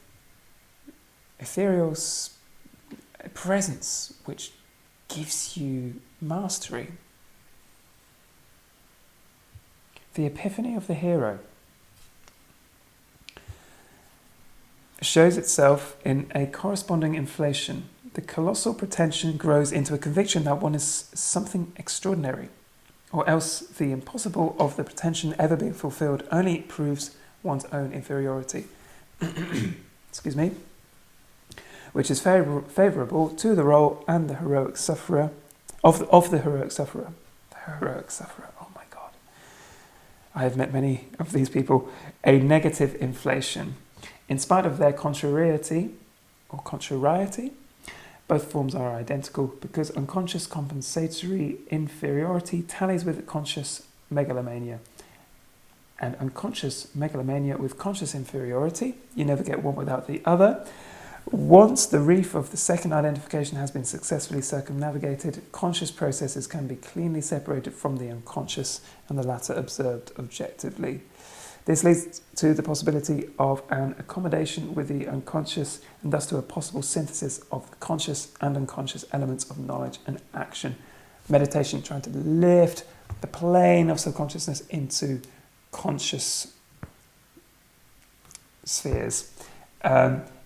ethereal presence which gives you mastery. The epiphany of the hero shows itself in a corresponding inflation. The colossal pretension grows into a conviction that one is something extraordinary, or else the impossible of the pretension ever being fulfilled only proves one's own inferiority. Excuse me. Which is favourable to the role and the heroic sufferer, of the heroic sufferer. The heroic sufferer, oh my God. I have met many of these people. A negative inflation. In spite of their contrariety, Both forms are identical because unconscious compensatory inferiority tallies with conscious megalomania. And unconscious megalomania with conscious inferiority, you never get one without the other. Once the reef of the second identification has been successfully circumnavigated, conscious processes can be cleanly separated from the unconscious and the latter observed objectively. This leads to the possibility of an accommodation with the unconscious and thus to a possible synthesis of the conscious and unconscious elements of knowledge and action. Meditation trying to lift the plane of subconsciousness into conscious spheres.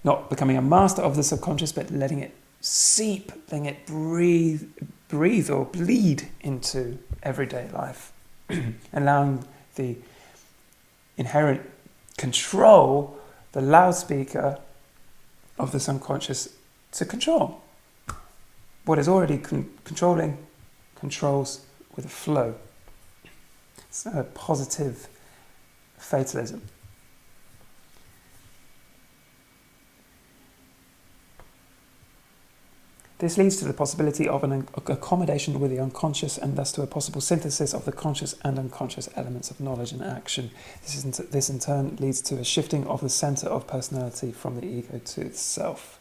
Not becoming a master of the subconscious, but letting it seep, letting it breathe or bleed into everyday life. Allowing the inherent control, the loudspeaker of the subconscious to control. What is already controlling controls with a flow. It's a positive fatalism. This leads to the possibility of an accommodation with the unconscious and thus to a possible synthesis of the conscious and unconscious elements of knowledge and action. This in turn leads to a shifting of the centre of personality from the ego to itself.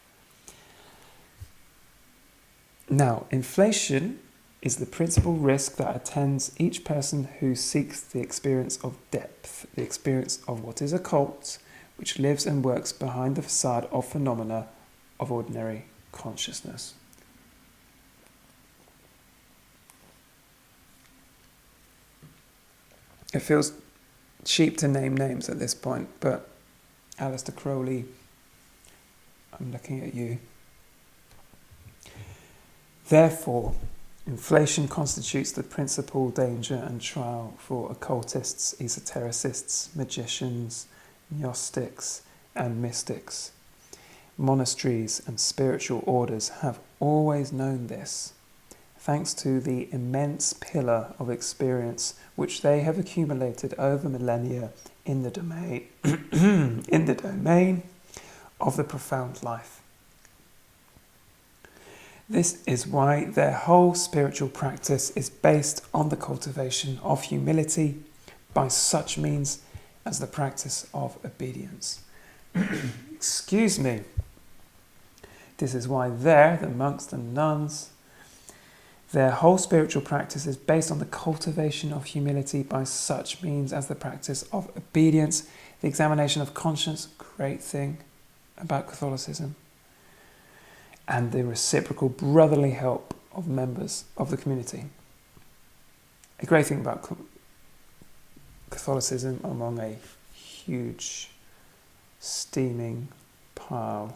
Now, inflation is the principal risk that attends each person who seeks the experience of depth, the experience of what is occult, which lives and works behind the facade of phenomena of ordinary consciousness. It feels cheap to name names at this point, but Aleister Crowley, I'm looking at you. Therefore, inflation constitutes the principal danger and trial for occultists, esotericists, magicians, gnostics, and mystics. Monasteries and spiritual orders have always known this, thanks to the immense pillar of experience which they have accumulated over millennia in the domain of the profound life. This is why their whole spiritual practice is based on the cultivation of humility by such means as the practice of obedience. Excuse me. This is why the monks and nuns, their whole spiritual practice is based on the cultivation of humility by such means as the practice of obedience, the examination of conscience, great thing about Catholicism, and the reciprocal brotherly help of members of the community. A great thing about Catholicism among a huge, steaming pile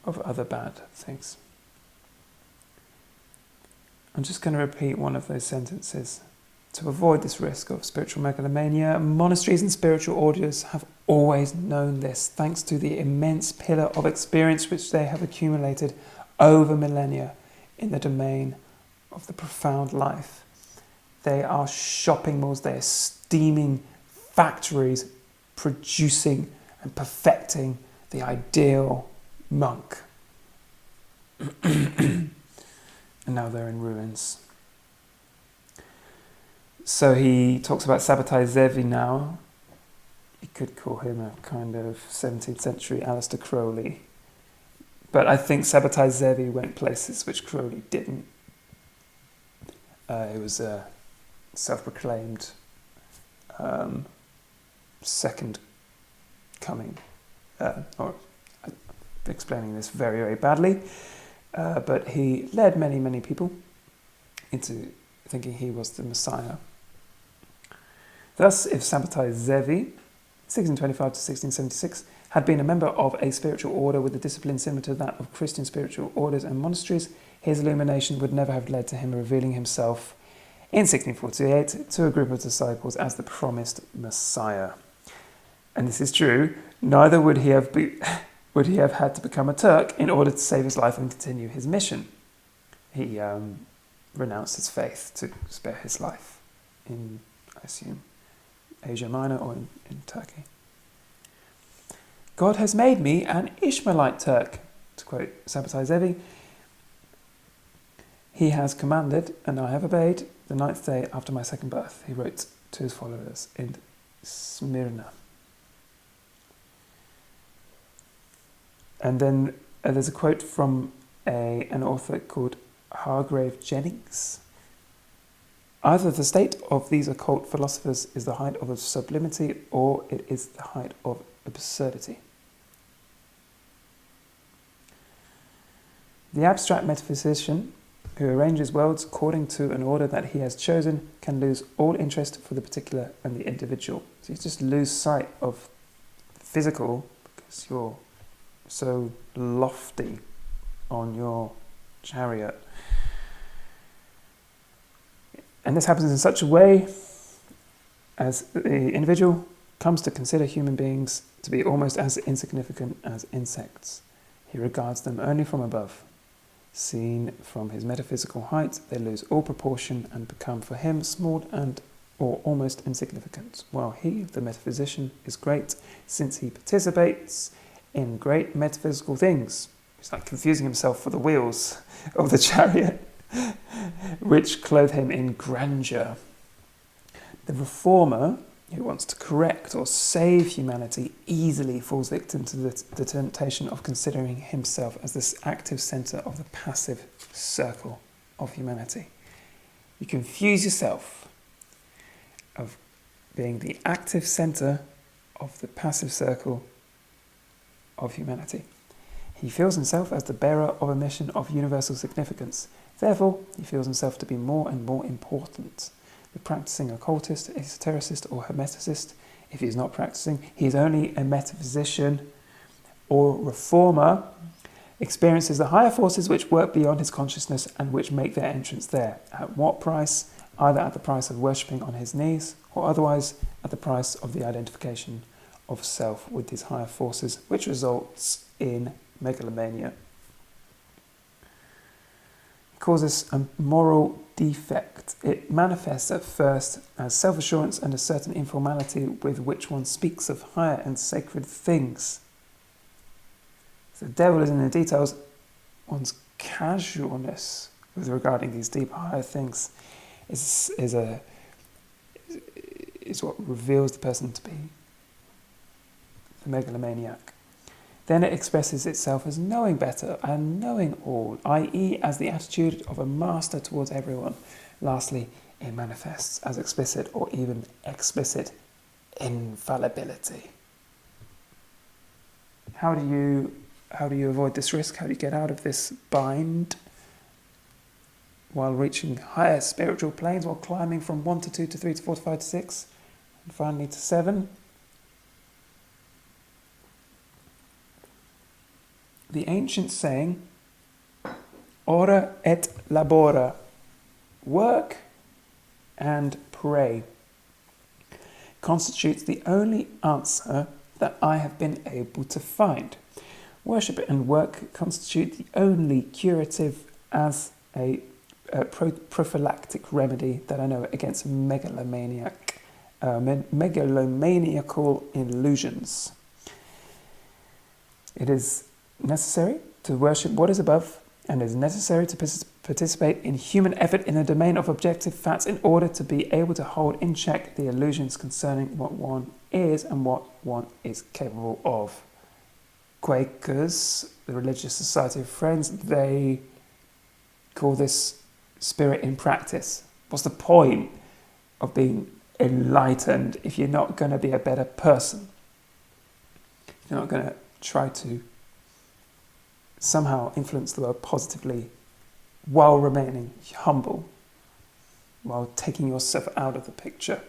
of other bad things. I'm just going to repeat one of those sentences. To avoid this risk of spiritual megalomania, monasteries and spiritual orders have always known this, thanks to the immense pillar of experience which they have accumulated over millennia in the domain of the profound life. They are shopping malls, they are steaming factories producing and perfecting the ideal monk. And now they're in ruins. So he talks about Sabbatai Zevi now. You could call him a kind of 17th century Aleister Crowley. But I think Sabbatai Zevi went places which Crowley didn't. It was a self-proclaimed second coming. Or I'm explaining this very, very badly. But he led many, many people into thinking he was the Messiah. Thus, if Sabbatai Zevi, 1625 to 1676, had been a member of a spiritual order with a discipline similar to that of Christian spiritual orders and monasteries, his illumination would never have led to him revealing himself in 1648 to a group of disciples as the promised Messiah. And this is true, neither would he have had to become a Turk in order to save his life and continue his mission. He renounced his faith to spare his life in, I assume, Asia Minor or in Turkey. God has made me an Ishmaelite Turk, to quote Sabbatai Zevi, he has commanded, and I have obeyed, the 9th day after my second birth, he wrote to his followers in Smyrna. And then there's a quote from an author called Hargrave Jennings. Either the state of these occult philosophers is the height of sublimity, or it is the height of absurdity. The abstract metaphysician, who arranges worlds according to an order that he has chosen, can lose all interest for the particular and the individual. So you just lose sight of physical because you're so lofty on your chariot. And this happens in such a way as the individual comes to consider human beings to be almost as insignificant as insects. He regards them only from above. Seen from his metaphysical height, they lose all proportion and become for him small and or almost insignificant, while he, the metaphysician, is great since he participates in great metaphysical things. He's like confusing himself for the wheels of the chariot, which clothe him in grandeur. The reformer, who wants to correct or save humanity, easily falls victim to the temptation of considering himself as this active centre of the passive circle of humanity. You confuse yourself of being the active centre of the passive circle of humanity. He feels himself as the bearer of a mission of universal significance. Therefore, he feels himself to be more and more important. The practicing occultist, esotericist or hermeticist, if he is not practicing, he is only a metaphysician or reformer, experiences the higher forces which work beyond his consciousness and which make their entrance there. At what price? Either at the price of worshipping on his knees, or otherwise at the price of the identification of self with these higher forces, which results in megalomania. Causes a moral defect. It manifests at first as self-assurance and a certain informality with which one speaks of higher and sacred things. The devil is in the details. One's casualness with regarding these deep higher things is what reveals the person to be the megalomaniac. Then it expresses itself as knowing better and knowing all, i.e. as the attitude of a master towards everyone. Lastly, it manifests as explicit or even explicit infallibility. How do you avoid this risk? How do you get out of this bind while reaching higher spiritual planes, while climbing from 1 to 2 to 3 to 4 to 5 to 6, and finally to 7? The ancient saying, ora et labora, work and pray, constitutes the only answer that I have been able to find. Worship and work constitute the only curative as a prophylactic remedy that I know against megalomaniacal illusions. It is necessary to worship what is above, and it is necessary to participate in human effort in the domain of objective facts in order to be able to hold in check the illusions concerning what one is and what one is capable of. Quakers, the Religious Society of Friends, they call this spirit in practice. What's the point of being enlightened if you're not going to be a better person? You're not going to try to somehow influence the world positively while remaining humble, while taking yourself out of the picture.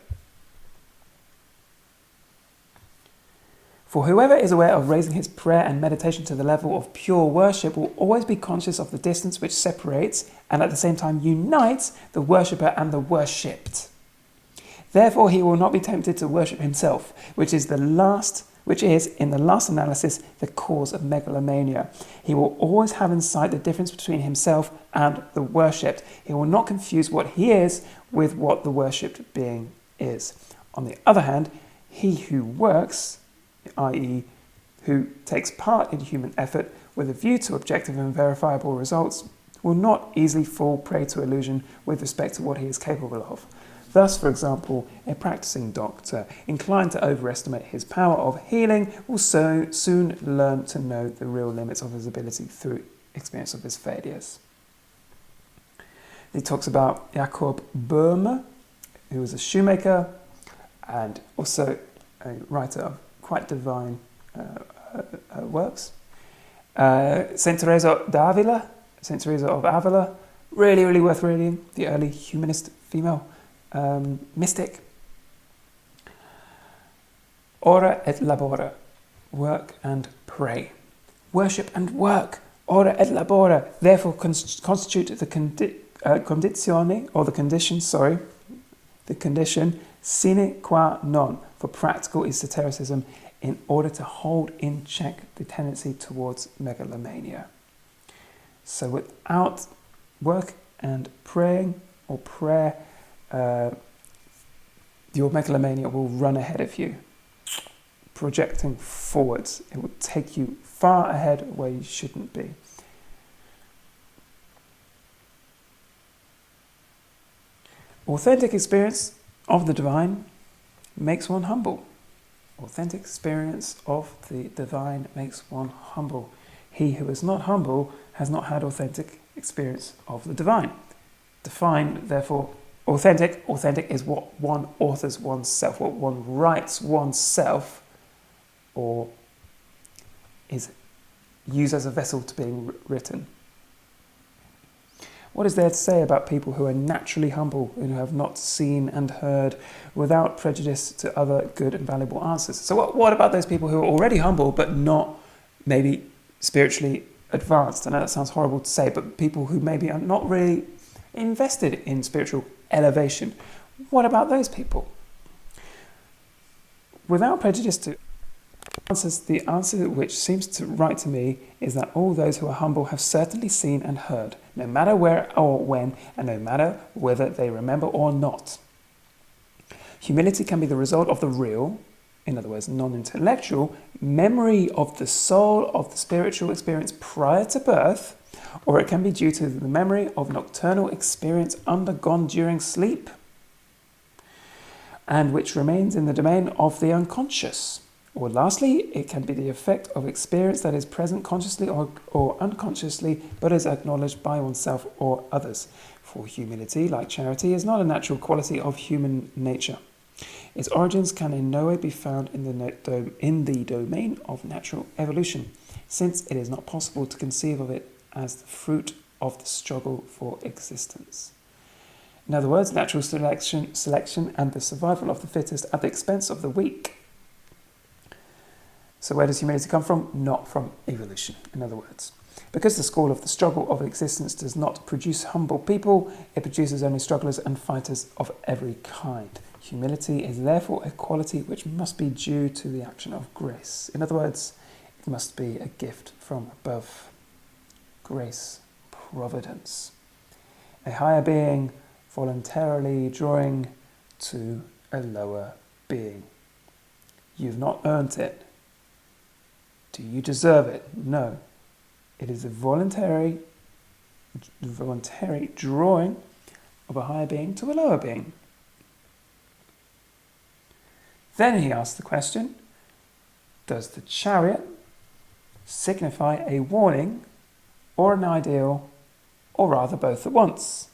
For whoever is aware of raising his prayer and meditation to the level of pure worship will always be conscious of the distance which separates and at the same time unites the worshipper and the worshipped. Therefore he will not be tempted to worship himself, which is in the last analysis the cause of megalomania. He will always have in sight the difference between himself and the worshipped. He will not confuse what he is with what the worshipped being is. On the other hand, he who works, i.e. who takes part in human effort, with a view to objective and verifiable results, will not easily fall prey to illusion with respect to what he is capable of. Thus, for example, a practicing doctor inclined to overestimate his power of healing will soon learn to know the real limits of his ability through experience of his failures. He talks about Jacob Boehme, who was a shoemaker and also a writer of quite divine works. Saint Teresa of Avila, really worth reading, the early humanist female mystic. Ora et labora, work and pray. Worship and work, ora et labora, therefore constitute the condizione, or the condition sine qua non for practical esotericism in order to hold in check the tendency towards megalomania. So without work and praying or prayer, your megalomania will run ahead of you, projecting forwards. It will take you far ahead where you shouldn't be. Authentic experience of the divine makes one humble. Authentic experience of the divine makes one humble. He who is not humble has not had authentic experience of the divine. Define, therefore, authentic. Authentic is what one authors oneself, what one writes oneself, or is used as a vessel to being written. What is there to say about people who are naturally humble and who have not seen and heard without prejudice to other good and valuable answers? So what about those people who are already humble but not maybe spiritually advanced? I know that sounds horrible to say, but people who maybe are not really invested in spiritual elevation. What about those people? Without prejudice to answers, the answer which seems to right to me is that all those who are humble have certainly seen and heard, no matter where or when, and no matter whether they remember or not. Humility can be the result of the real, in other words, non-intellectual, memory of the soul of the spiritual experience prior to birth, or it can be due to the memory of nocturnal experience undergone during sleep, and which remains in the domain of the unconscious. Or lastly, it can be the effect of experience that is present consciously or unconsciously, but is acknowledged by oneself or others. For humility, like charity, is not a natural quality of human nature. Its origins can in no way be found in the domain of natural evolution, since it is not possible to conceive of it as the fruit of the struggle for existence. In other words, natural selection and the survival of the fittest at the expense of the weak. So where does humility come from? Not from evolution, in other words. Because the school of the struggle of existence does not produce humble people, it produces only strugglers and fighters of every kind. Humility is therefore a quality which must be due to the action of grace. In other words, it must be a gift from above. Grace, providence. A higher being voluntarily drawing to a lower being. You've not earned it. Do you deserve it? No. It is a voluntary drawing of a higher being to a lower being. Then he asks the question, does the chariot signify a warning or an ideal, or rather both at once?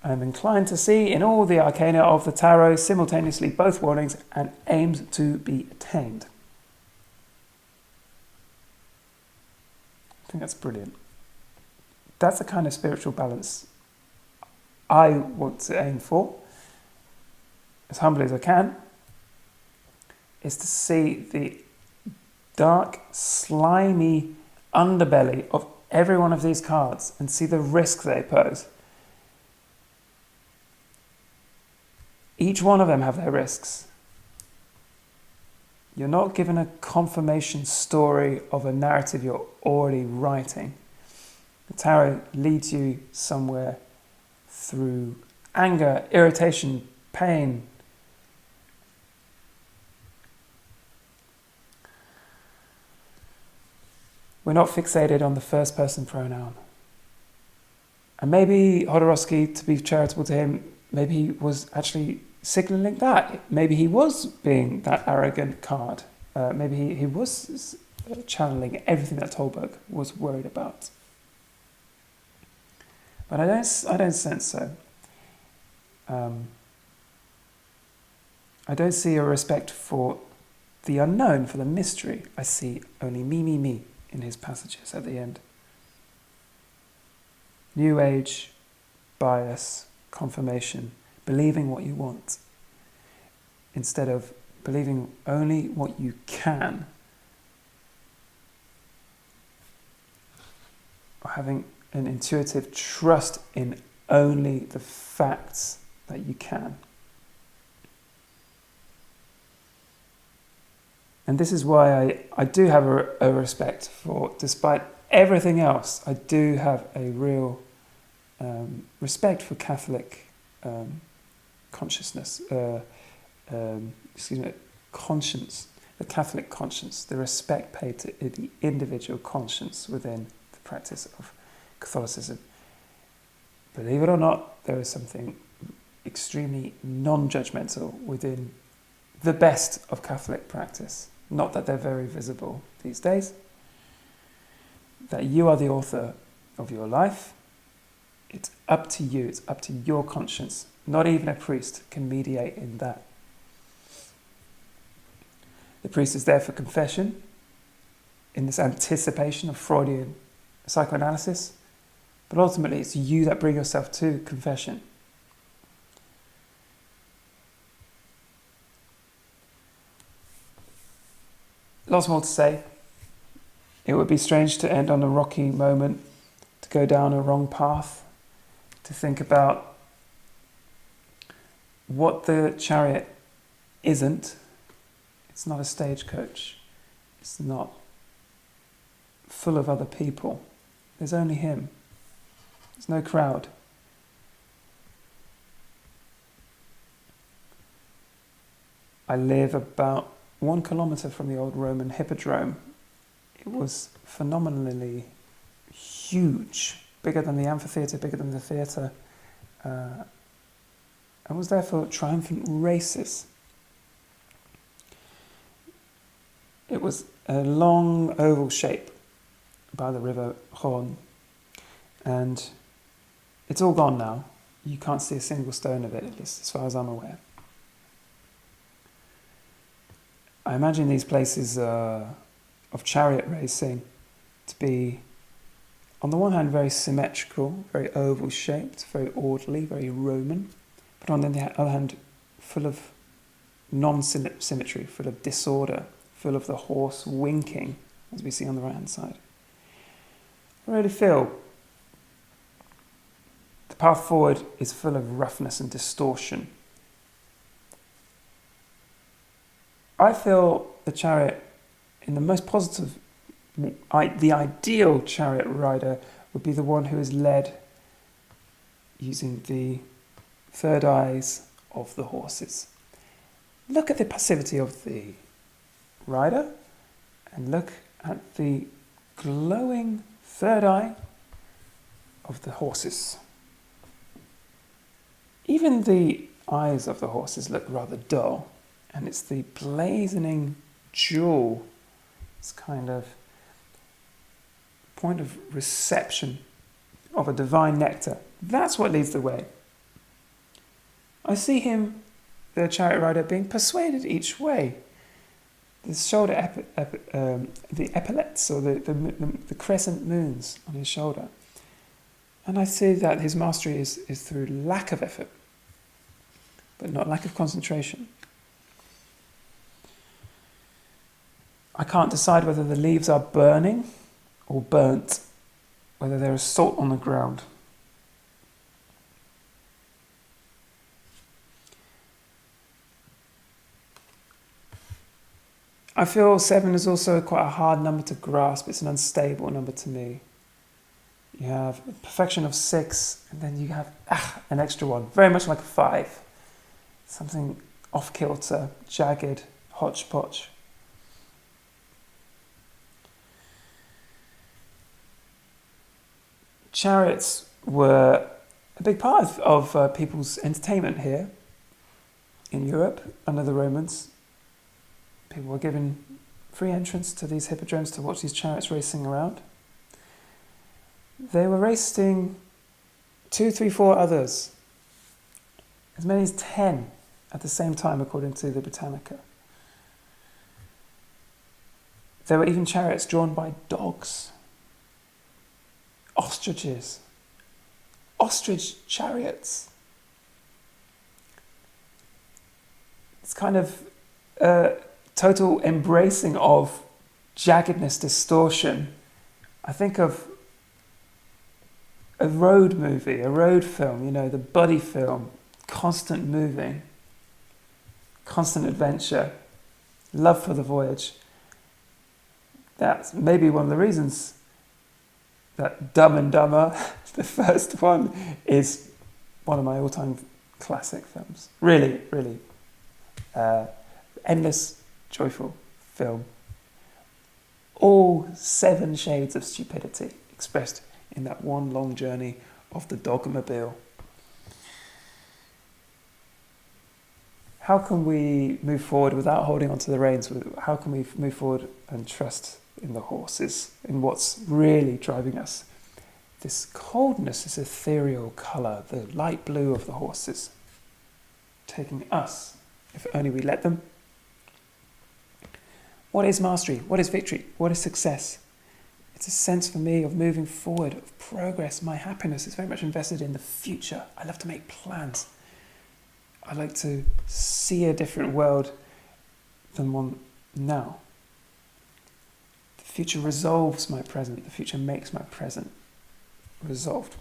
I am inclined to see in all the arcana of the tarot simultaneously both warnings and aims to be attained. I think that's brilliant. That's the kind of spiritual balance I want to aim for, as humbly as I can, is to see the dark, slimy underbelly of every one of these cards and see the risk they pose. Each one of them have their risks. You're not given a confirmation story of a narrative you're already writing. The tarot leads you somewhere through anger, irritation, pain. We're not fixated on the first person pronoun. And maybe Jodorowsky, to be charitable to him, maybe he was actually signalling that. Maybe he was being that arrogant card. Maybe he was channeling everything that Tolberg was worried about. But I don't sense so. I don't see a respect for the unknown, for the mystery. I see only me in his passages at the end. New age, bias, confirmation, believing what you want, instead of believing only what you can, or having an intuitive trust in only the facts that you can. And this is why I do have a respect for, despite everything else, I do have a real respect for Catholic consciousness, conscience, the Catholic conscience, the respect paid to the individual conscience within the practice of Catholicism. Believe it or not, there is something extremely non-judgmental within the best of Catholic practice. Not that they're very visible these days. That you are the author of your life. It's up to you. It's up to your conscience. Not even a priest can mediate in that. The priest is there for confession, in this anticipation of Freudian psychoanalysis, but ultimately it's you that bring yourself to confession. Lots more to say. It would be strange to end on a rocky moment, to go down a wrong path, to think about what the chariot isn't. It's not a stagecoach. It's not full of other people. There's only him. There's no crowd. I live about 1 kilometre from the old Roman hippodrome. It was phenomenally huge, bigger than the amphitheatre, bigger than the theatre. I was there for triumphant races. It was a long oval shape by the river Rhône, and it's all gone now. You can't see a single stone of it, at least as far as I'm aware. I imagine these places of chariot racing to be, on the one hand, very symmetrical, very oval shaped, very orderly, very Roman, but on the other hand, full of non-symmetry, full of disorder, full of the horse winking, as we see on the right-hand side. I really feel the path forward is full of roughness and distortion. I feel the chariot, in the most positive, the ideal chariot rider would be the one who is led using the third eyes of the horses. Look at the passivity of the rider and look at the glowing third eye of the horses. Even the eyes of the horses look rather dull, and it's the blazoning jewel, this kind of point of reception of a divine nectar. That's what leads the way. I see him, the chariot rider, being persuaded each way. The shoulder, the epaulettes, or the crescent moons on his shoulder. And I see that his mastery is through lack of effort, but not lack of concentration. I can't decide whether the leaves are burning or burnt, whether there is salt on the ground. I feel 7 is also quite a hard number to grasp. It's an unstable number to me. You have a perfection of 6, and then you have an extra one, very much like a 5. Something off-kilter, jagged, hodgepodge. Chariots were a big part of people's entertainment here in Europe under the Romans. People were given free entrance to these hippodromes to watch these chariots racing around. They were racing 2, 3, 4 others, as many as 10 at the same time, according to the Britannica. There were even chariots drawn by dogs, ostriches, ostrich chariots. It's kind of a total embracing of jaggedness, distortion. I think of a road movie, a road film, you know, the buddy film, constant moving, constant adventure, love for the voyage. That's maybe one of the reasons that Dumb and Dumber, the first one, is one of my all-time classic films. Really, really endless, joyful film. All 7 shades of stupidity expressed in that one long journey of the dogmobile. How can we move forward without holding onto the reins? How can we move forward and trust in the horses, in what's really driving us? This coldness, this ethereal colour, the light blue of the horses, taking us, if only we let them. What is mastery? What is victory? What is success? It's a sense for me of moving forward, of progress. My happiness is very much invested in the future. I love to make plans. I like to see a different world than one now. The future resolves my present. The future makes my present resolved.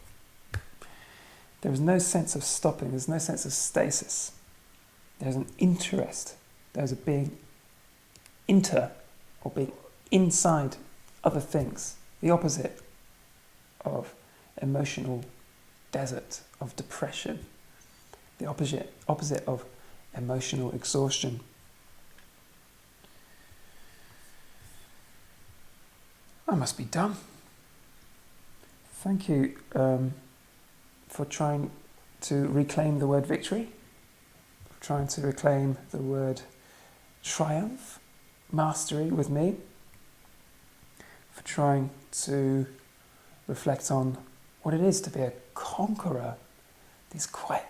There is no sense of stopping. There's no sense of stasis. There's an interest. There's a being or being inside other things, the opposite of emotional desert, of depression, the opposite of emotional exhaustion. I must be done. Thank you for trying to reclaim the word victory, for trying to reclaim the word triumph, mastery with me, for trying to reflect on what it is to be a conqueror. These quite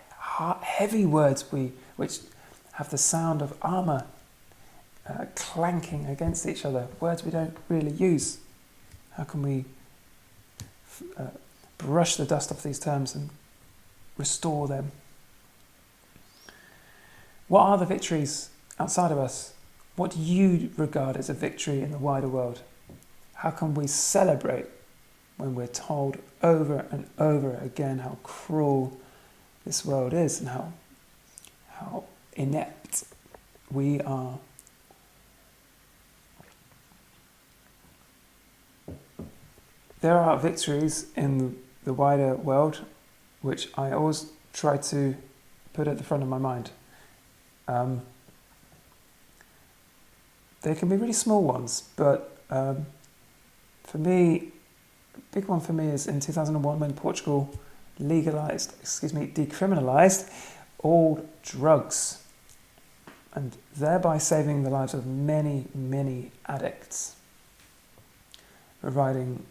heavy words which have the sound of armour clanking against each other, words we don't really use. How can we brush the dust off these terms and restore them? What are the victories outside of us? What do you regard as a victory in the wider world? How can we celebrate when we're told over and over again how cruel this world is and how inept we are? There are victories in the wider world which I always try to put at the front of my mind. They can be really small ones, but for me, a big one for me is in 2001 when Portugal decriminalised all drugs, and thereby saving the lives of many, many addicts, providing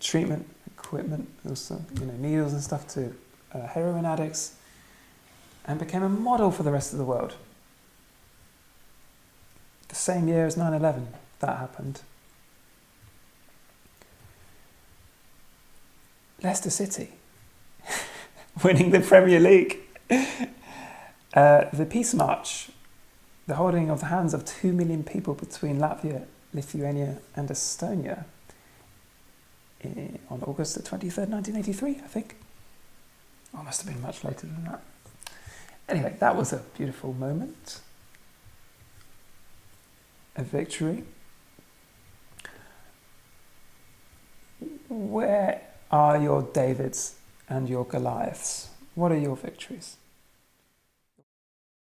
treatment equipment, also needles and stuff to heroin addicts, and became a model for the rest of the world. The same year as 9/11, that happened. Leicester City winning the Premier League. The Peace March, the holding of the hands of 2 million people between Latvia, Lithuania and Estonia on August the 23rd, 1983, I think. Oh, it must have been much later than that. Anyway, that was a beautiful moment. A victory. Where are your Davids and your Goliaths? What are your victories?